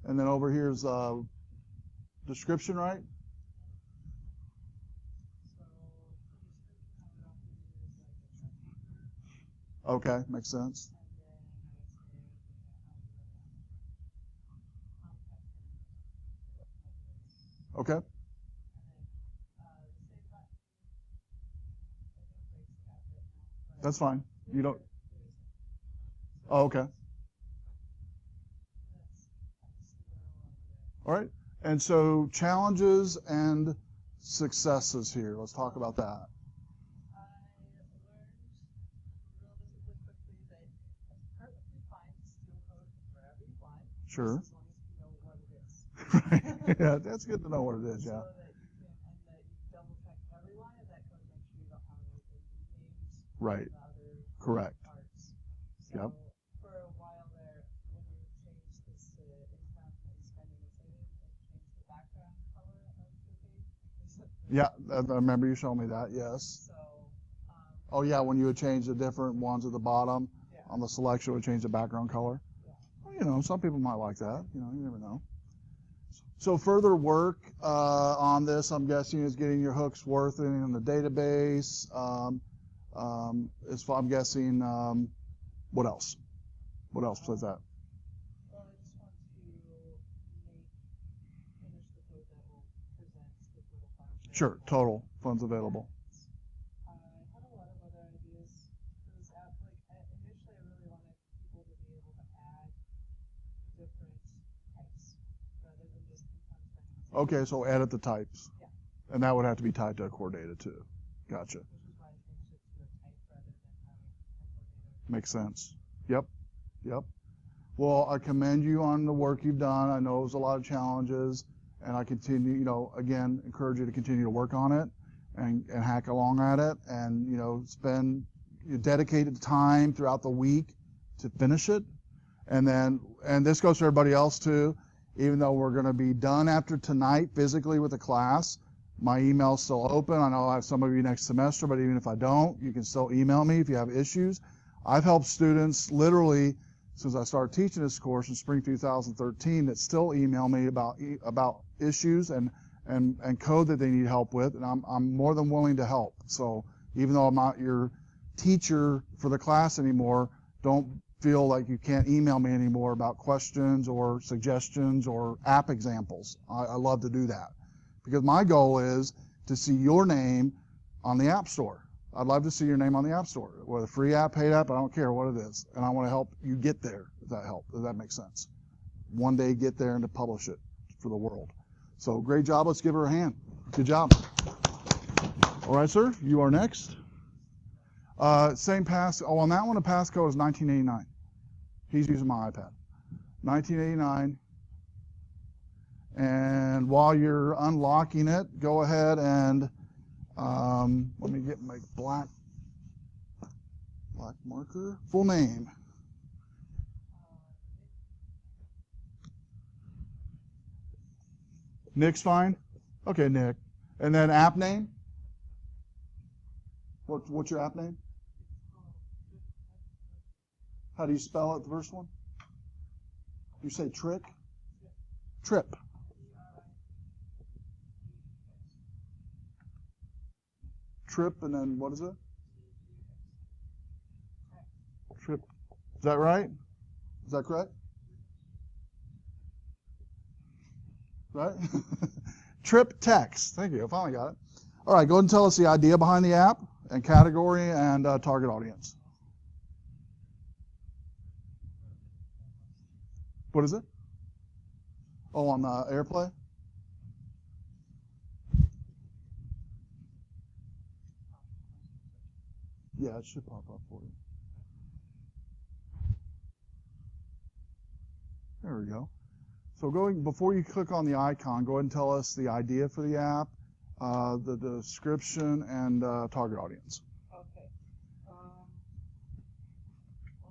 And then over here is description, right? Okay, makes sense. Okay. That's fine. You don't. Oh, okay. All right. And so challenges and successes here. Let's talk about that. Sure. Right. Yeah, that's good to know what it is. Yeah. Right. Correct. Yep. Yeah, I remember you showing me that. Yes. Oh yeah, when you would change the different ones at the bottom on the selection, it would change the background color. Well, some people might like that. You never know. So further work on this, I'm guessing, is getting your hooks working in the database. I'm guessing, what else? What else besides that? Well, I just want to finish the code that will present the total funds. Sure, total funds available. I had a lot of other ideas for this app. Initially, I really wanted people to be able to add different Okay, so edit the types. Yeah. And that would have to be tied to a core data too. Gotcha. Which is why I changed it to a type rather than having a core data. Makes sense. Yep. Yep. Well, I commend you on the work you've done. I know it was a lot of challenges, and I continue, again, encourage you to continue to work on it and hack along at it and, spend dedicated time throughout the week to finish it. And this goes for everybody else too. Even though we're going to be done after tonight physically with the class, my email's still open. I know I have some of you next semester, but even if I don't, you can still email me if you have issues. I've helped students literally since I started teaching this course in spring 2013 that still email me about issues and code that they need help with, and I'm more than willing to help. So even though I'm not your teacher for the class anymore, don't feel like you can't email me anymore about questions or suggestions or app examples. I love to do that because my goal is to see your name on the App Store. I'd love to see your name on the App Store, whether free app, paid app, I don't care what it is. And I want to help you get there, if that makes sense. One day get there and to publish it for the world. So great job. Let's give her a hand. Good job. All right, sir, you are next. Same pass. Oh, on that one, the passcode is 1989. He's using my iPad. 1989. And while you're unlocking it, go ahead and let me get my black marker. Full name. Nick's fine? Okay, Nick. And then app name? What's your app name? How do you spell it, the first one? You say trick? Trip. Trip, and then what is it? Trip. Is that right? Is that correct? Right? Trip text. Thank you. I finally got it. All right, go ahead and tell us the idea behind the app and category and target audience. What is it? Oh, on AirPlay? Yeah, it should pop up for you. There we go. So before you click on the icon, go ahead and tell us the idea for the app, the description, and target audience. Okay. Well,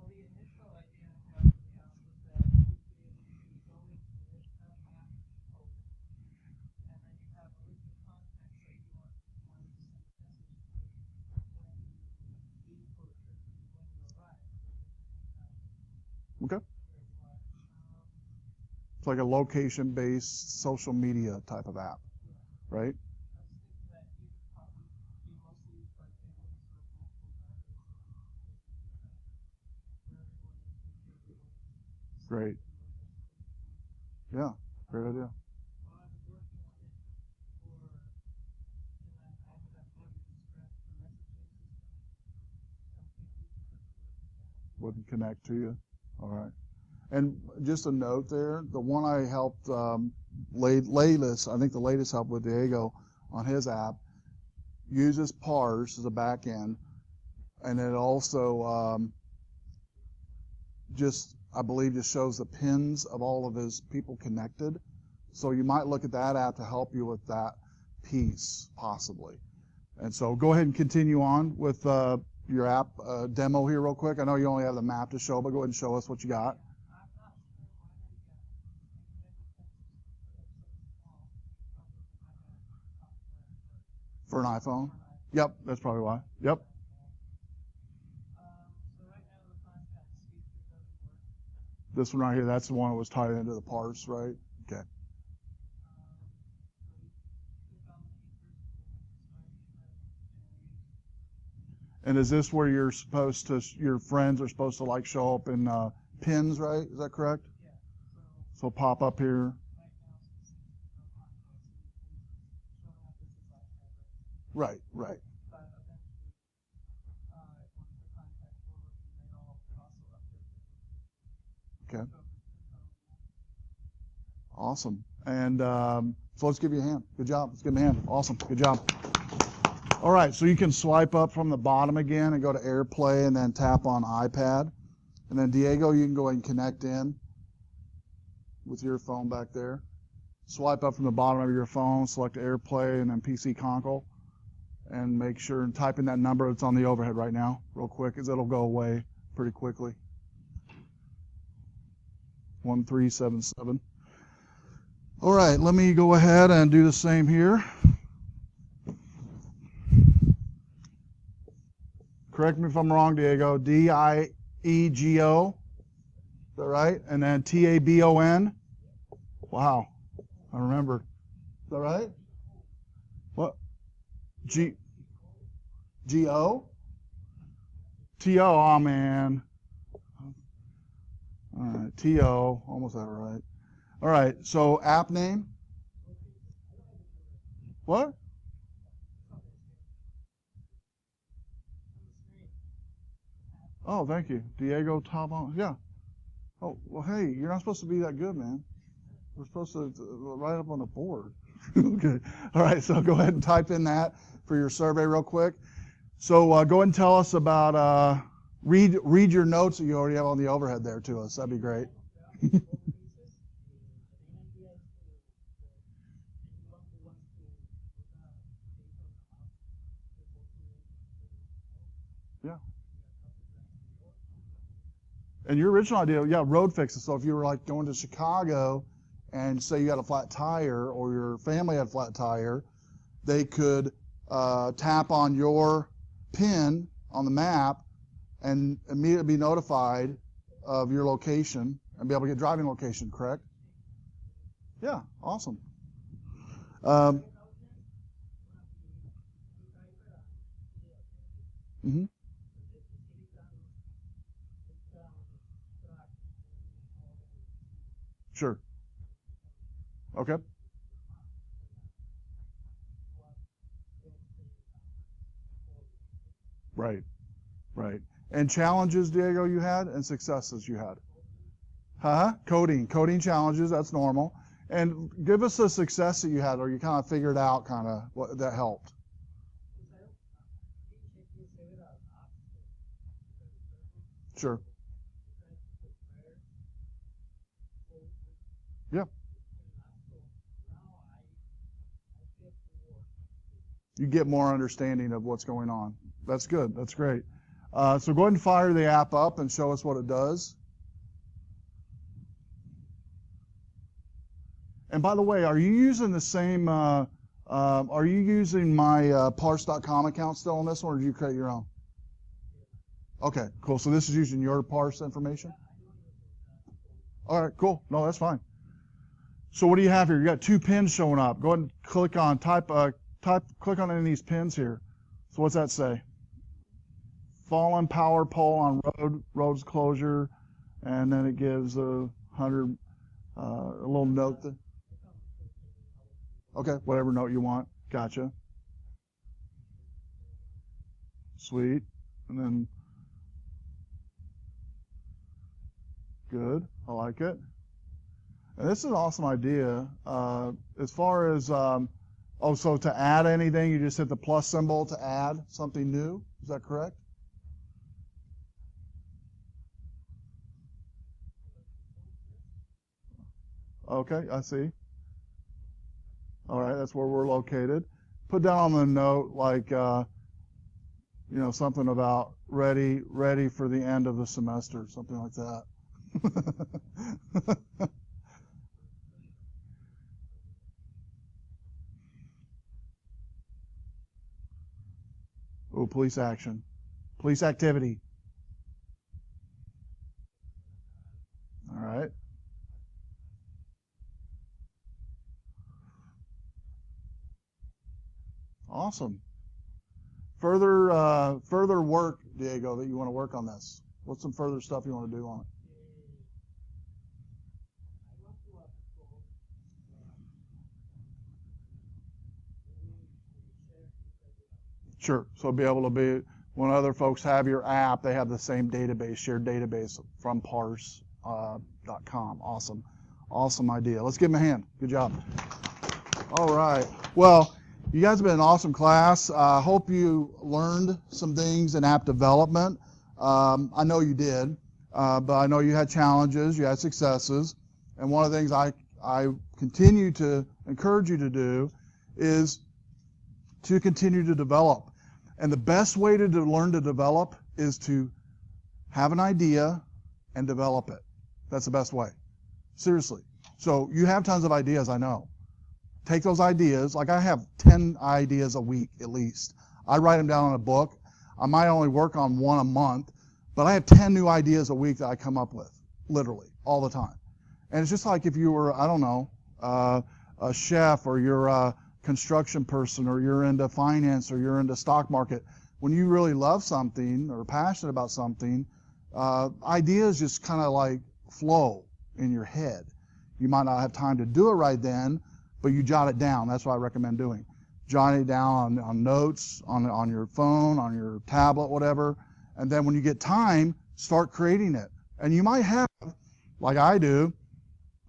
the initial idea I had for the app was that you could go into this map open, and then you have a list of contacts that you want to send a message to when you leave for a trip and when you arrive. Okay. It's like a location-based social media type of app, right? I was thinking that you would probably be mostly used by families with multiple drivers, where everyone is Great. Yeah, great idea. While I was working on it and I ended up having to scratch the messaging system. Wouldn't connect to you. All right. And just a note there, the one I helped latest, I think the latest help with Diego on his app uses parse as a back end, and it also I believe just shows the pins of all of his people connected. So you might look at that app to help you with that piece, possibly. And so go ahead and continue on with your app demo here real quick. I know you only have the map to show, but go ahead and show us what you got. For an iPhone? Yep, that's probably why. Yep. So right now the contacts feature doesn't work. This one right here, that's the one that was tied into the parse, right? Okay. And is this where your friends are supposed to like show up in pins, right? Is that correct? Yeah. So pop up here. Right, right. But eventually, once the contacts were working, they all also update. Okay. Awesome. And So let's give you a hand. Good job. Let's give him a hand. Awesome. Good job. All right, so you can swipe up from the bottom again and go to AirPlay and then tap on iPad. And then Diego, you can go ahead and connect in with your phone back there. Swipe up from the bottom of your phone, select AirPlay and then PC Console, and make sure and type in that number that's on the overhead right now real quick, because it'll go away pretty quickly. 1377. All right, let me go ahead and do the same here. Correct me if I'm wrong, Diego. DIEGO. Is that right? And then TABON. Wow. I remember. Is that right? What? GO? TO. Oh, man. All right. TO. Almost had it right. All right. So app name? What? Oh, thank you. Diego Tabon. Yeah. Oh, well, hey, you're not supposed to be that good, man. We're supposed to write up on the board. Okay. All right, so go ahead and type in that for your survey real quick. So go ahead and tell us about, read your notes that you already have on the overhead there to us. That'd be great. Yeah. And your original idea, yeah, road fixes. So if you were like going to Chicago and say you had a flat tire or your family had a flat tire, they could tap on your pin on the map and immediately be notified of your location and be able to get driving location, correct? Yeah, awesome. Mm-hmm. Sure. Okay. Right. Right. And challenges, Diego, you had, and successes you had. Coding challenges. That's normal. And give us a success that you had, or you kind of figured out kind of what that helped. Sure. Yeah. You get more understanding of what's going on. That's good. That's great. So go ahead and fire the app up and show us what it does. And by the way, are you using the same, are you using my parse.com account still on this one, or did you create your own? Okay, cool. So this is using your parse information? All right, cool. No, that's fine. So what do you have here? You got 2 pins showing up. Go ahead and click on, click on any of these pins here. So what's that say? Fallen power pole on roads closure, and then it gives a little note. Okay, whatever note you want. Gotcha. Sweet. And then, good. I like it. And this is an awesome idea. As far as, so to add anything, you just hit the plus symbol to add something new. Is that correct? Okay, I see. All right, that's where we're located. Put down on the note like, something about ready for the end of the semester, something like that. Oh, police action. Police activity. All right. Awesome. Further work, Diego, that you want to work on this? What's some further stuff you want to do on it? Sure. So be able to be, when other folks have your app, they have the same database, shared database from parse.com. Awesome. Awesome idea. Let's give them a hand. Good job. All right. Well, you guys have been an awesome class. I hope you learned some things in app development. I know you did, but I know you had challenges, you had successes, and one of the things I continue to encourage you to do is to continue to develop. And the best way to learn to develop is to have an idea and develop it. That's the best way. Seriously. So you have tons of ideas, I know. Take those ideas, like I have 10 ideas a week at least. I write them down in a book. I might only work on one a month, but I have 10 new ideas a week that I come up with, literally, all the time. And it's just like if you were, I don't know, a chef, or you're a construction person, or you're into finance, or you're into stock market. When you really love something or are passionate about something, ideas just kind of like flow in your head. You might not have time to do it right then, but you jot it down. That's what I recommend doing. Jot it down on notes, on your phone, on your tablet, whatever. And then when you get time, start creating it. And you might have, like I do,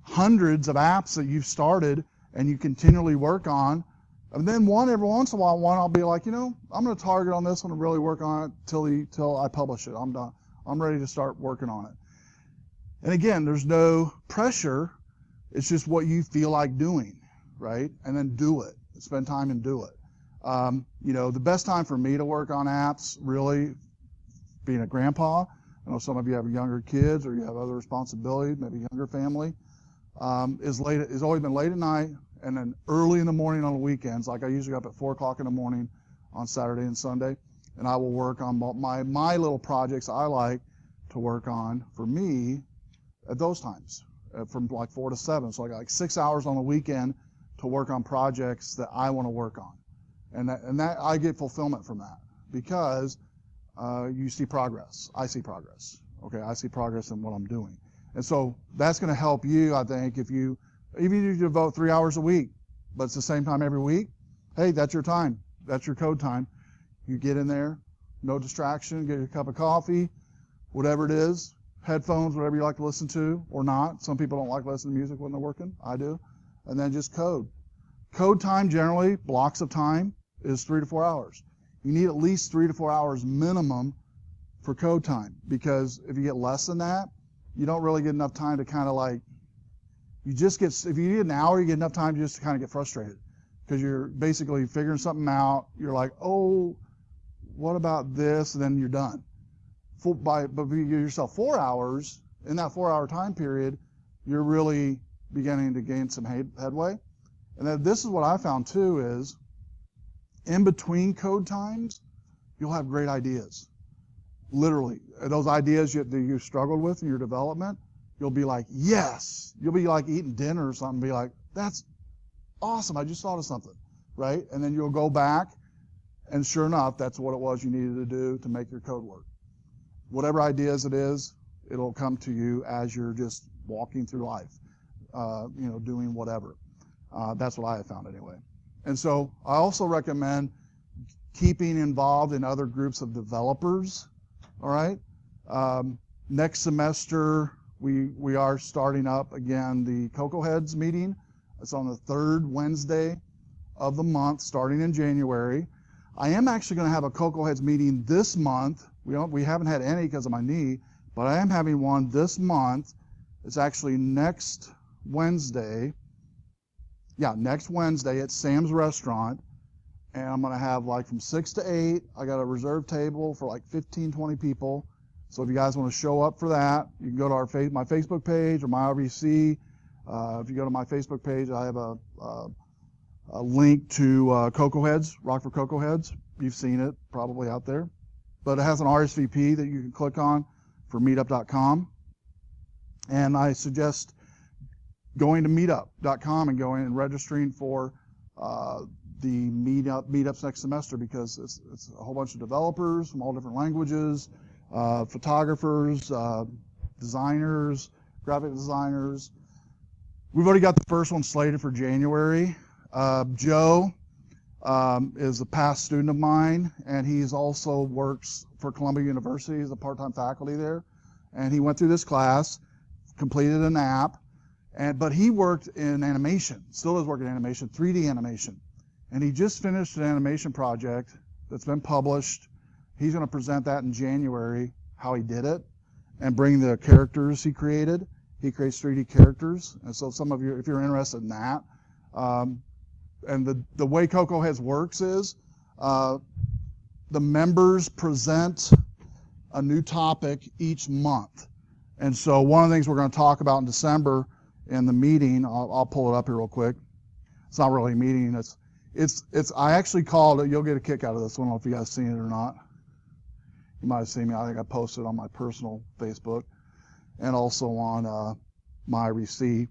hundreds of apps that you've started and you continually work on. And then every once in a while, I'll be like, I'm going to target on this one and really work on it till I publish it. I'm done. I'm ready to start working on it. And again, there's no pressure. It's just what you feel like doing, right? And then do it. Spend time and do it. The best time for me to work on apps, really, being a grandpa, I know some of you have younger kids or you have other responsibilities, maybe younger family, is always been late at night and then early in the morning on the weekends. Like I usually get up at 4 o'clock in the morning on Saturday and Sunday, and I will work on my little projects I like to work on for me at those times, from like 4 to 7. So I got like 6 hours on the weekend to work on projects that I want to work on. And that I get fulfillment from that because you see progress. I see progress. Okay, I see progress in what I'm doing. And so that's going to help you, I think, even if you devote 3 hours a week, but it's the same time every week, hey, that's your time. That's your code time. You get in there, no distraction, get a cup of coffee, whatever it is, headphones, whatever you like to listen to or not. Some people don't like listening to music when they're working. I do. And then just code. Code time generally, blocks of time, is 3 to 4 hours. You need at least 3 to 4 hours minimum for code time, because if you get less than that, you don't really get enough time to kind of like, if you need an hour, you get enough time just to kind of get frustrated because you're basically figuring something out. You're like, oh, what about this? And then you're done. But if you give yourself 4 hours, in that 4 hour time period, you're really beginning to gain some headway. And then this is what I found too is, in between code times, you'll have great ideas. Literally, those ideas that you struggled with in your development, you'll be like, yes. You'll be like eating dinner or something, be like, that's awesome, I just thought of something, right? And then you'll go back, and sure enough, that's what it was you needed to do to make your code work. Whatever ideas it is, it'll come to you as you're just walking through life, doing whatever. That's what I have found anyway. And so I also recommend keeping involved in other groups of developers, all right? Next semester, we are starting up again the Cocoa Heads meeting. It's on the 3rd Wednesday of the month, starting in January. I am actually going to have a Cocoa Heads meeting this month. We haven't had any because of my knee, but I am having one this month. It's actually next Wednesday. Yeah, next Wednesday at Sam's Restaurant. And I'm going to have like from 6 to 8. I got a reserved table for like 15, 20 people. So if you guys want to show up for that, you can go to my Facebook page or my RBC. If you go to my Facebook page, I have a link to Cocoa Heads, Rockford Cocoa Heads. You've seen it probably out there. But it has an RSVP that you can click on for meetup.com. And I suggest going to meetup.com and going and registering for the meetups next semester, because it's a whole bunch of developers from all different languages, photographers, designers, graphic designers. We've already got the first one slated for January. Joe is a past student of mine, and he's also works for Columbia University as a part-time faculty there. And he went through this class, completed an app, But he worked in animation, still does work in animation, 3D animation. And he just finished an animation project that's been published. He's going to present that in January, how he did it, and bring the characters he created. He creates 3D characters. And so some of you, if you're interested in that, and the way Cocoa Heads works is the members present a new topic each month. And so one of the things we're going to talk about in December in the meeting, I'll pull it up here real quick. It's not really a meeting. It's I actually called it, you'll get a kick out of this. I don't know if you guys seen it or not. You might have seen me. I think I posted it on my personal Facebook and also on my receipt.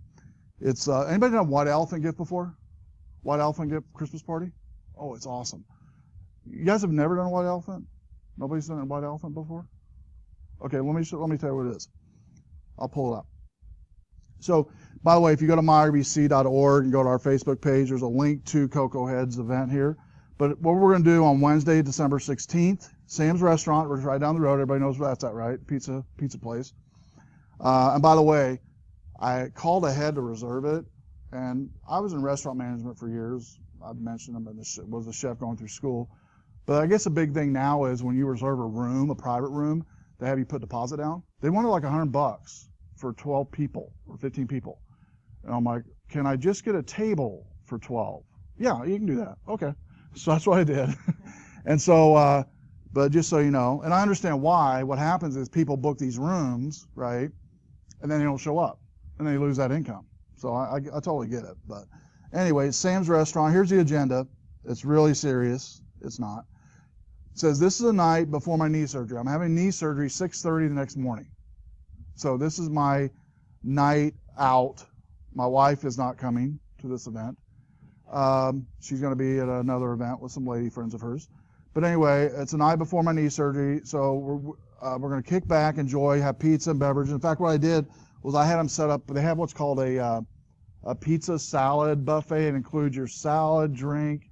It's anybody done a white elephant gift before? White elephant gift Christmas party? Oh, it's awesome. You guys have never done a white elephant? Nobody's done a white elephant before? Okay, let me tell you what it is. I'll pull it up. So, by the way, if you go to myrbc.org and go to our Facebook page, there's a link to Cocoa Heads event here. But what we're going to do on Wednesday, December 16th, Sam's Restaurant, we're right down the road. Everybody knows where that's at, right? Pizza place. And by the way, I called ahead to reserve it, and I was in restaurant management for years. I've mentioned them, was a chef going through school. But I guess a big thing now is when you reserve a room, a private room, they have you put deposit down. They wanted like $100 for 12 people or 15 people. And I'm like, can I just get a table for 12? Yeah, you can do that. Okay. So that's what I did. And so, but just so you know, and I understand why, what happens is people book these rooms, right? And then they don't show up and they lose that income. So I totally get it. But anyway, Sam's Restaurant, here's the agenda. It's really serious. It's not. It says, this is the night before my knee surgery. I'm having knee surgery 6:30 the next morning. So this is my night out. My wife is not coming to this event. She's going to be at another event with some lady friends of hers. But anyway, it's the night before my knee surgery. So we're going to kick back, enjoy, have pizza and beverages. In fact, what I did was I had them set up. They have what's called a pizza salad buffet. It includes your salad, drink,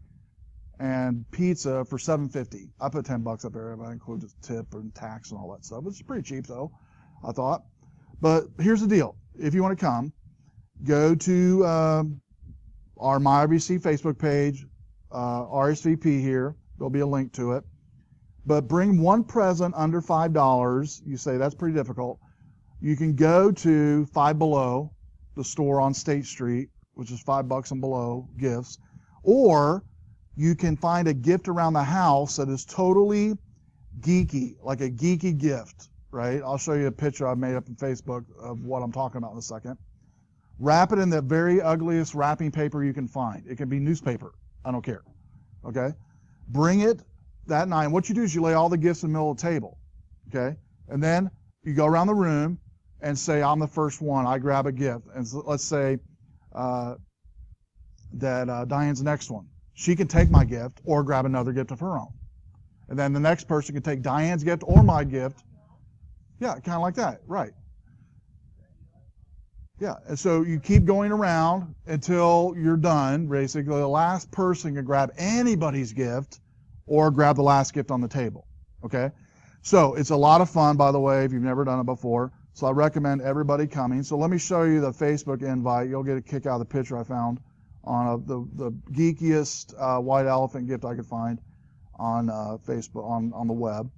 and pizza for $7.50. I put $10 up there. I include the tip and tax and all that stuff. It's pretty cheap, though, I thought. But here's the deal. If you want to come, go to our MyRBC Facebook page, RSVP here. There'll be a link to it. But bring one present under $5. You say that's pretty difficult. You can go to Five Below, the store on State Street, which is $5 and below gifts. Or you can find a gift around the house that is totally geeky, like a geeky gift, right? I'll show you a picture I've made up on Facebook of what I'm talking about in a second. Wrap it in the very ugliest wrapping paper you can find. It can be newspaper. I don't care. Okay? Bring it that night. And what you do is you lay all the gifts in the middle of the table. Okay? And then you go around the room and say, I'm the first one. I grab a gift. And so let's say that Diane's the next one. She can take my gift or grab another gift of her own. And then the next person can take Diane's gift or my gift. Yeah, kind of like that. Right. Yeah, and so you keep going around until you're done. Basically, the last person can grab anybody's gift or grab the last gift on the table. Okay? So it's a lot of fun, by the way, if you've never done it before. So I recommend everybody coming. So let me show you the Facebook invite. You'll get a kick out of the picture I found on the geekiest white elephant gift I could find on Facebook, on the web.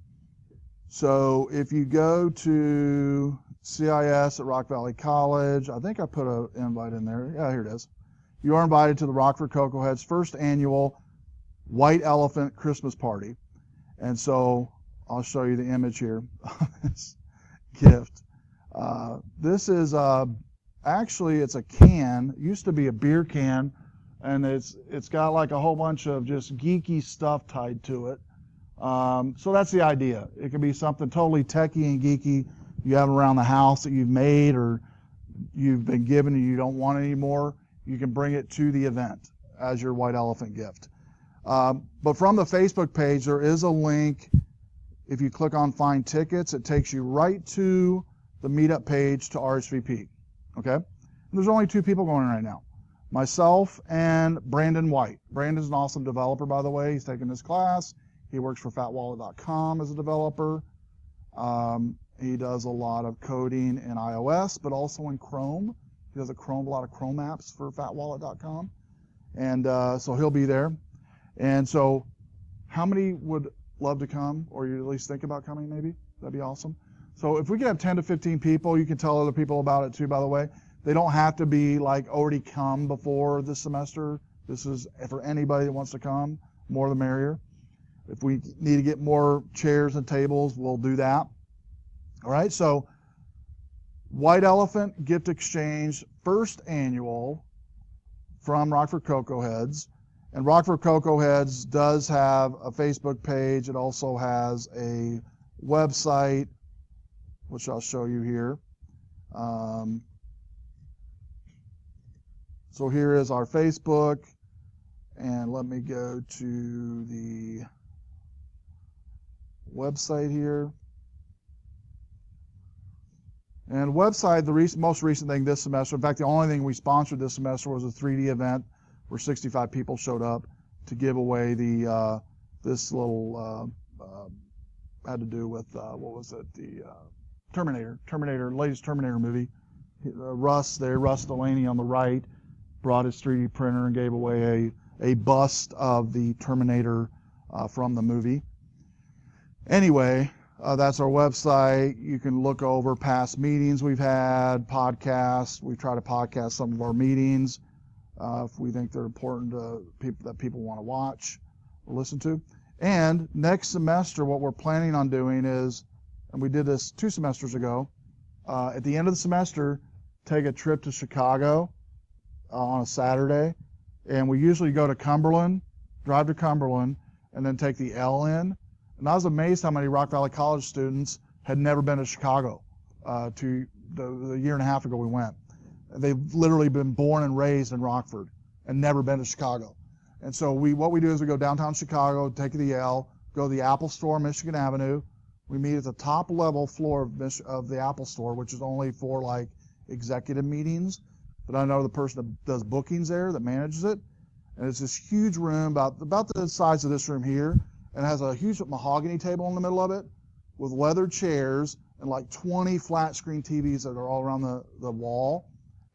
So if you go to CIS at Rock Valley College, I think I put an invite in there. Yeah, here it is. You are invited to the Rockford Cocoa Heads first annual White Elephant Christmas Party. And so I'll show you the image here of this gift. This is actually it's a can. It used to be a beer can, and it's got like a whole bunch of just geeky stuff tied to it. So that's the idea. It could be something totally techie and geeky you have around the house that you've made or you've been given and you don't want anymore. You can bring it to the event as your white elephant gift. But from the Facebook page, there is a link. If you click on Find Tickets, it takes you right to the meetup page to RSVP. Okay? And there's only 2 people going right now. Myself and Brandon White. Brandon's an awesome developer, by the way. He's taking this class. He works for fatwallet.com as a developer. He does a lot of coding in iOS, but also in Chrome. He does a lot of Chrome apps for fatwallet.com. And so he'll be there. And so how many would love to come, or you at least think about coming maybe? That'd be awesome. So if we could have 10 to 15 people, you can tell other people about it too, by the way. They don't have to be like already come before this semester. This is for anybody that wants to come, more the merrier. If we need to get more chairs and tables, we'll do that. All right, so White Elephant Gift Exchange, first annual from Rockford Cocoa Heads. And Rockford Cocoa Heads does have a Facebook page. It also has a website, which I'll show you here. So here is our Facebook. And let me go to the website here. And website, the most recent thing this semester, in fact, the only thing we sponsored this semester was a 3D event where 65 people showed up to give away the this little had to do with what was it, the Terminator, latest Terminator movie. Russ Delaney on the right brought his 3D printer and gave away a bust of the Terminator from the movie. Anyway, that's our website. You can look over past meetings we've had, podcasts. We try to podcast some of our meetings if we think they're important to people that people want to watch or listen to. And next semester, what we're planning on doing is, and we did this 2 semesters ago, at the end of the semester, take a trip to Chicago on a Saturday. And we usually go to Cumberland, drive to Cumberland, and then take the L in. And I was amazed how many Rock Valley College students had never been to Chicago. To the year and a half ago we went. They've literally been born and raised in Rockford and never been to Chicago. And so what we do is we go downtown Chicago, take the L, go to the Apple Store, Michigan Avenue. We meet at the top level floor of the Apple Store, which is only for like executive meetings. But I know the person that does bookings there, that manages it. And it's this huge room, about the size of this room here. And it has a huge mahogany table in the middle of it with leather chairs and like 20 flat screen TVs that are all around the wall.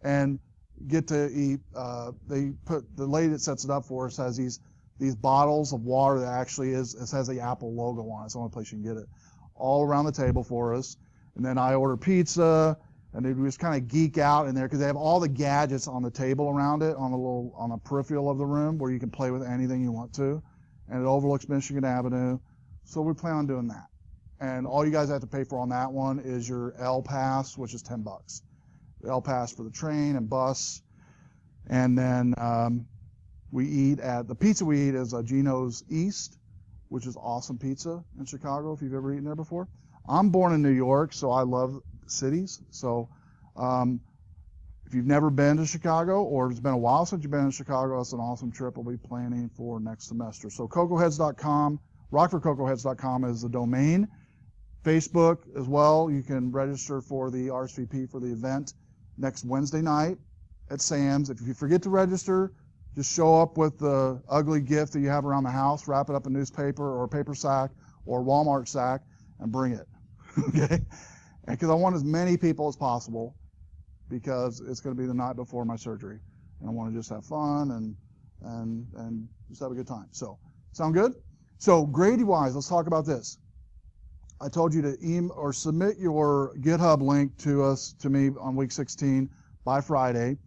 And get to eat, the lady that sets it up for us has these bottles of water that actually has the Apple logo on it. It's the only place you can get it. All around the table for us. And then I order pizza, and we just kind of geek out in there because they have all the gadgets on the table around it, on the peripheral of the room where you can play with anything you want to. And it overlooks Michigan Avenue. So we plan on doing that. And all you guys have to pay for on that one is your L Pass, which is $10. The L Pass for the train and bus. And then the pizza we eat is Gino's East, which is awesome pizza in Chicago if you've ever eaten there before. I'm born in New York, so I love cities. So if you've never been to Chicago, or it's been a while since you've been in Chicago, that's an awesome trip we'll be planning for next semester. So cocoaheads.com, rockfordcocoaheads.com is the domain. Facebook as well. You can register for the RSVP for the event next Wednesday night at Sam's. If you forget to register, just show up with the ugly gift that you have around the house, wrap it up in newspaper or a paper sack or a Walmart sack, and bring it. Okay? Because I want as many people as possible, because it's going to be the night before my surgery, and I want to just have fun and just have a good time. So, sound good? So, Grady-wise, let's talk about this. I told you to email or submit your GitHub link to me on week 16 by Friday.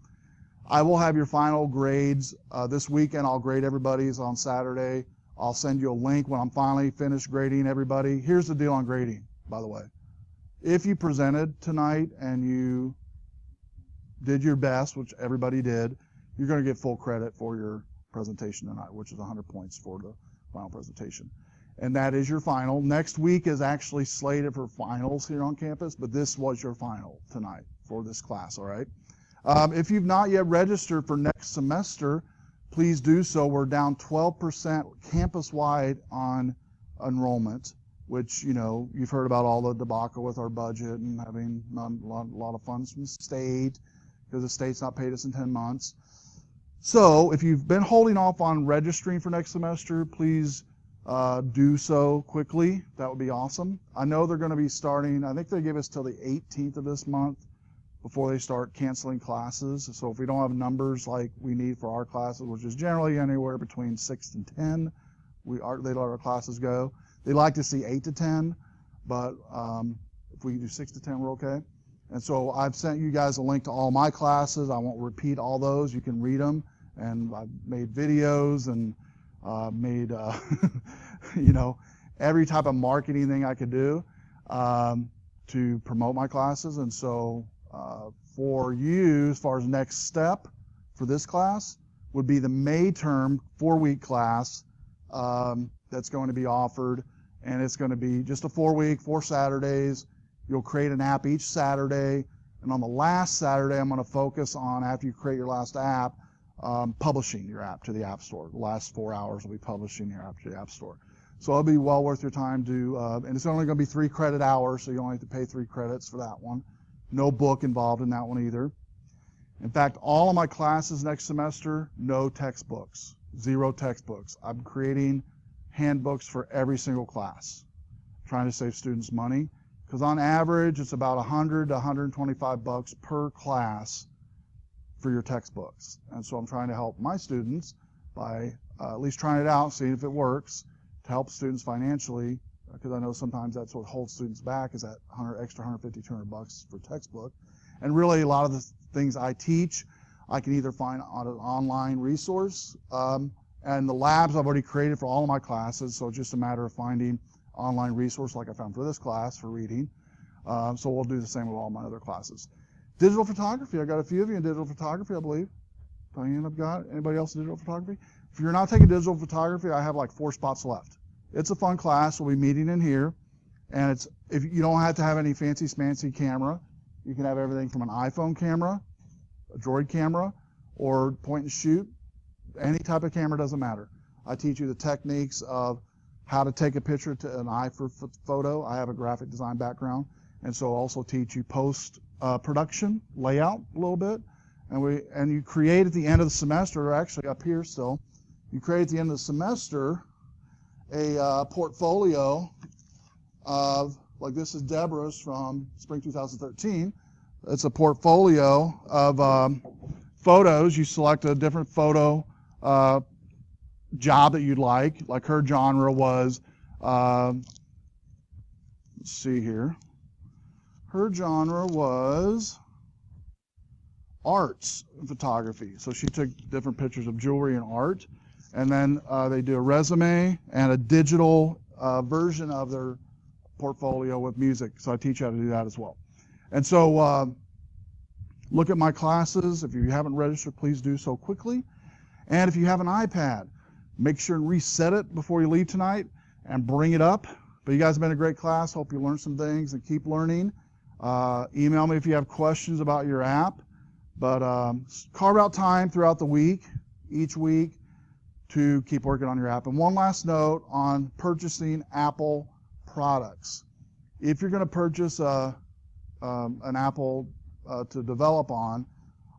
I will have your final grades this weekend. I'll grade everybody's on Saturday. I'll send you a link when I'm finally finished grading everybody. Here's the deal on grading, by the way. If you presented tonight and you did your best, which everybody did, you're going to get full credit for your presentation tonight, which is 100 points for the final presentation. And that is your final. Next week is actually slated for finals here on campus, but this was your final tonight for this class, all right? If you've not yet registered for next semester, please do so. We're down 12% campus-wide on enrollment, which, you know, you've heard about all the debacle with our budget and having a lot of funds from the state because the state's not paid us in 10 months. So if you've been holding off on registering for next semester, please do so quickly. That would be awesome. I know they're going to be starting, I think they give us till the 18th of this month before they start canceling classes. So if we don't have numbers like we need for our classes, which is generally anywhere between 6 and 10, they let our classes go. They like to see 8 to 10, but if we can do 6 to 10, we're okay. And so I've sent you guys a link to all my classes. I won't repeat all those. You can read them. And I've made videos and made, every type of marketing thing I could do to promote my classes. And so for you, as far as next step for this class, would be the May term 4-week class that's going to be offered. And it's going to be just a 4-week, 4 Saturdays. You'll create an app each Saturday. And on the last Saturday, I'm going to focus on, after you create your last app, publishing your app to the App Store. The last 4 hours will be publishing your app to the App Store. So it'll be well worth your time to, and it's only going to be 3 credit hours, so you only have to pay 3 credits for that one. No book involved in that one either. In fact, all of my classes next semester, no textbooks, 0 textbooks. I'm creating handbooks for every single class, trying to save students money, because on average, it's about $100 to $125 per class for your textbooks. And so I'm trying to help my students by at least trying it out, seeing if it works, to help students financially, because I know sometimes that's what holds students back, is that extra $150, $200 for textbook. And really, a lot of the things I teach, I can either find on an online resource, and the labs I've already created for all of my classes, so it's just a matter of finding online resource like I found for this class for reading. So we'll do the same with all my other classes. Digital photography, I got a few of you in digital photography, I believe. Diane, I've got. Anybody else in digital photography? If you're not taking digital photography, I have like 4 spots left. It's a fun class. We'll be meeting in here. And if you don't have to have any fancy smancy camera, you can have everything from an iPhone camera, a Droid camera, or point and shoot. Any type of camera, doesn't matter. I teach you the techniques of how to take a picture to an iPhoto. I have a graphic design background, and so also teach you post production layout a little bit. And you create at the end of the semester, or actually up here still, you create at the end of the semester a portfolio of, like this is Deborah's from spring 2013. It's a portfolio of photos. You select a different photo job that you'd like her genre was, let's see here, her genre was arts photography. So she took different pictures of jewelry and art, and then they do a resume and a digital version of their portfolio with music. So I teach you how to do that as well. And so look at my classes. If you haven't registered, please do so quickly. And if you have an iPad, make sure and reset it before you leave tonight and bring it up. But you guys have been a great class. Hope you learned some things and keep learning. Email me if you have questions about your app. But carve out time throughout the week, each week, to keep working on your app. And one last note on purchasing Apple products. If you're going to purchase an Apple to develop on,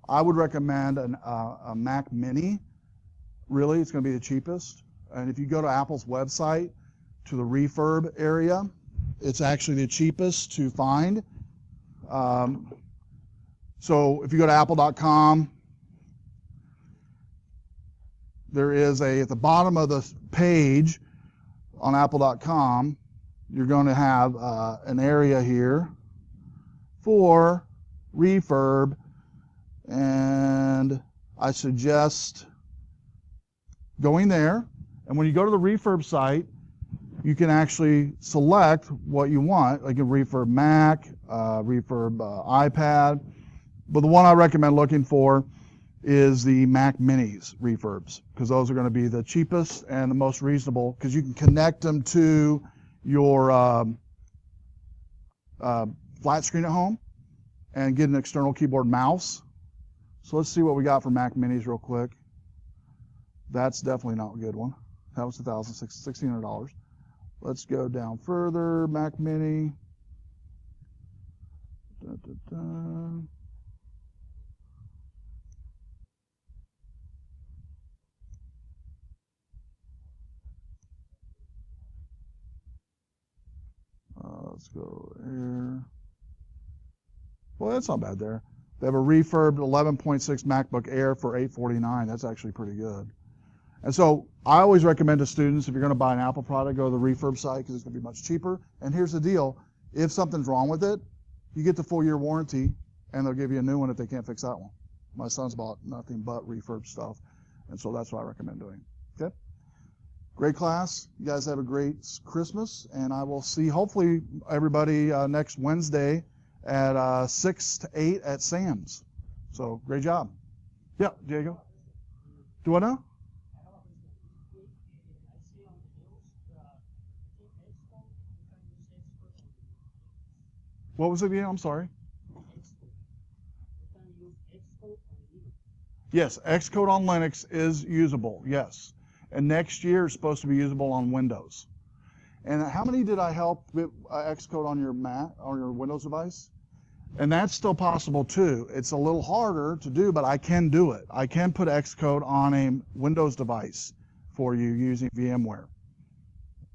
I would recommend a Mac Mini. Really, it's going to be the cheapest. And if you go to Apple's website, to the refurb area, it's actually the cheapest to find. So if you go to apple.com, there is at the bottom of the page on apple.com, you're going to have an area here for refurb, and I suggest going there. And when you go to the refurb site, you can actually select what you want. Like a refurb Mac, refurb iPad. But the one I recommend looking for is the Mac Minis refurbs, because those are going to be the cheapest and the most reasonable, because you can connect them to your flat screen at home and get an external keyboard mouse. So let's see what we got for Mac Minis real quick. That's definitely not a good one. That was $1,600. Let's go down further. Mac Mini. Let's go here. Well, that's not bad there. They have a refurbed 11.6 MacBook Air for $849. That's actually pretty good. And so I always recommend to students, if you're going to buy an Apple product, go to the refurb site because it's going to be much cheaper. And here's the deal. If something's wrong with it, you get the full-year warranty, and they'll give you a new one if they can't fix that one. My son's bought nothing but refurb stuff, and so that's what I recommend doing. Okay? Great class. You guys have a great Christmas, and I will see, hopefully, everybody next Wednesday at 6 to 8 at Sam's. So, great job. Yeah, Diego? Do what now? What was it again? I'm sorry. Yes, Xcode on Linux is usable, yes. And next year is supposed to be usable on Windows. And how many did I help with Xcode on your Mac, or your Windows device? And that's still possible too. It's a little harder to do, but I can do it. I can put Xcode on a Windows device for you using VMware.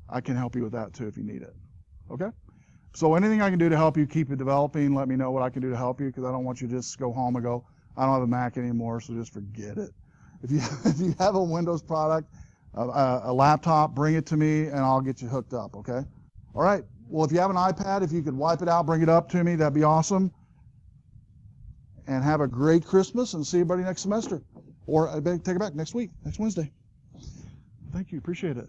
I can help you with that too if you need it. Okay? So anything I can do to help you keep it developing, let me know what I can do to help you, because I don't want you to just go home and go, I don't have a Mac anymore, so just forget it. If you have a Windows product, a laptop, bring it to me, and I'll get you hooked up, okay? All right. Well, if you have an iPad, if you could wipe it out, bring it up to me, that'd be awesome. And have a great Christmas, and see everybody next semester. Or take it back next week, next Wednesday. Thank you. Appreciate it.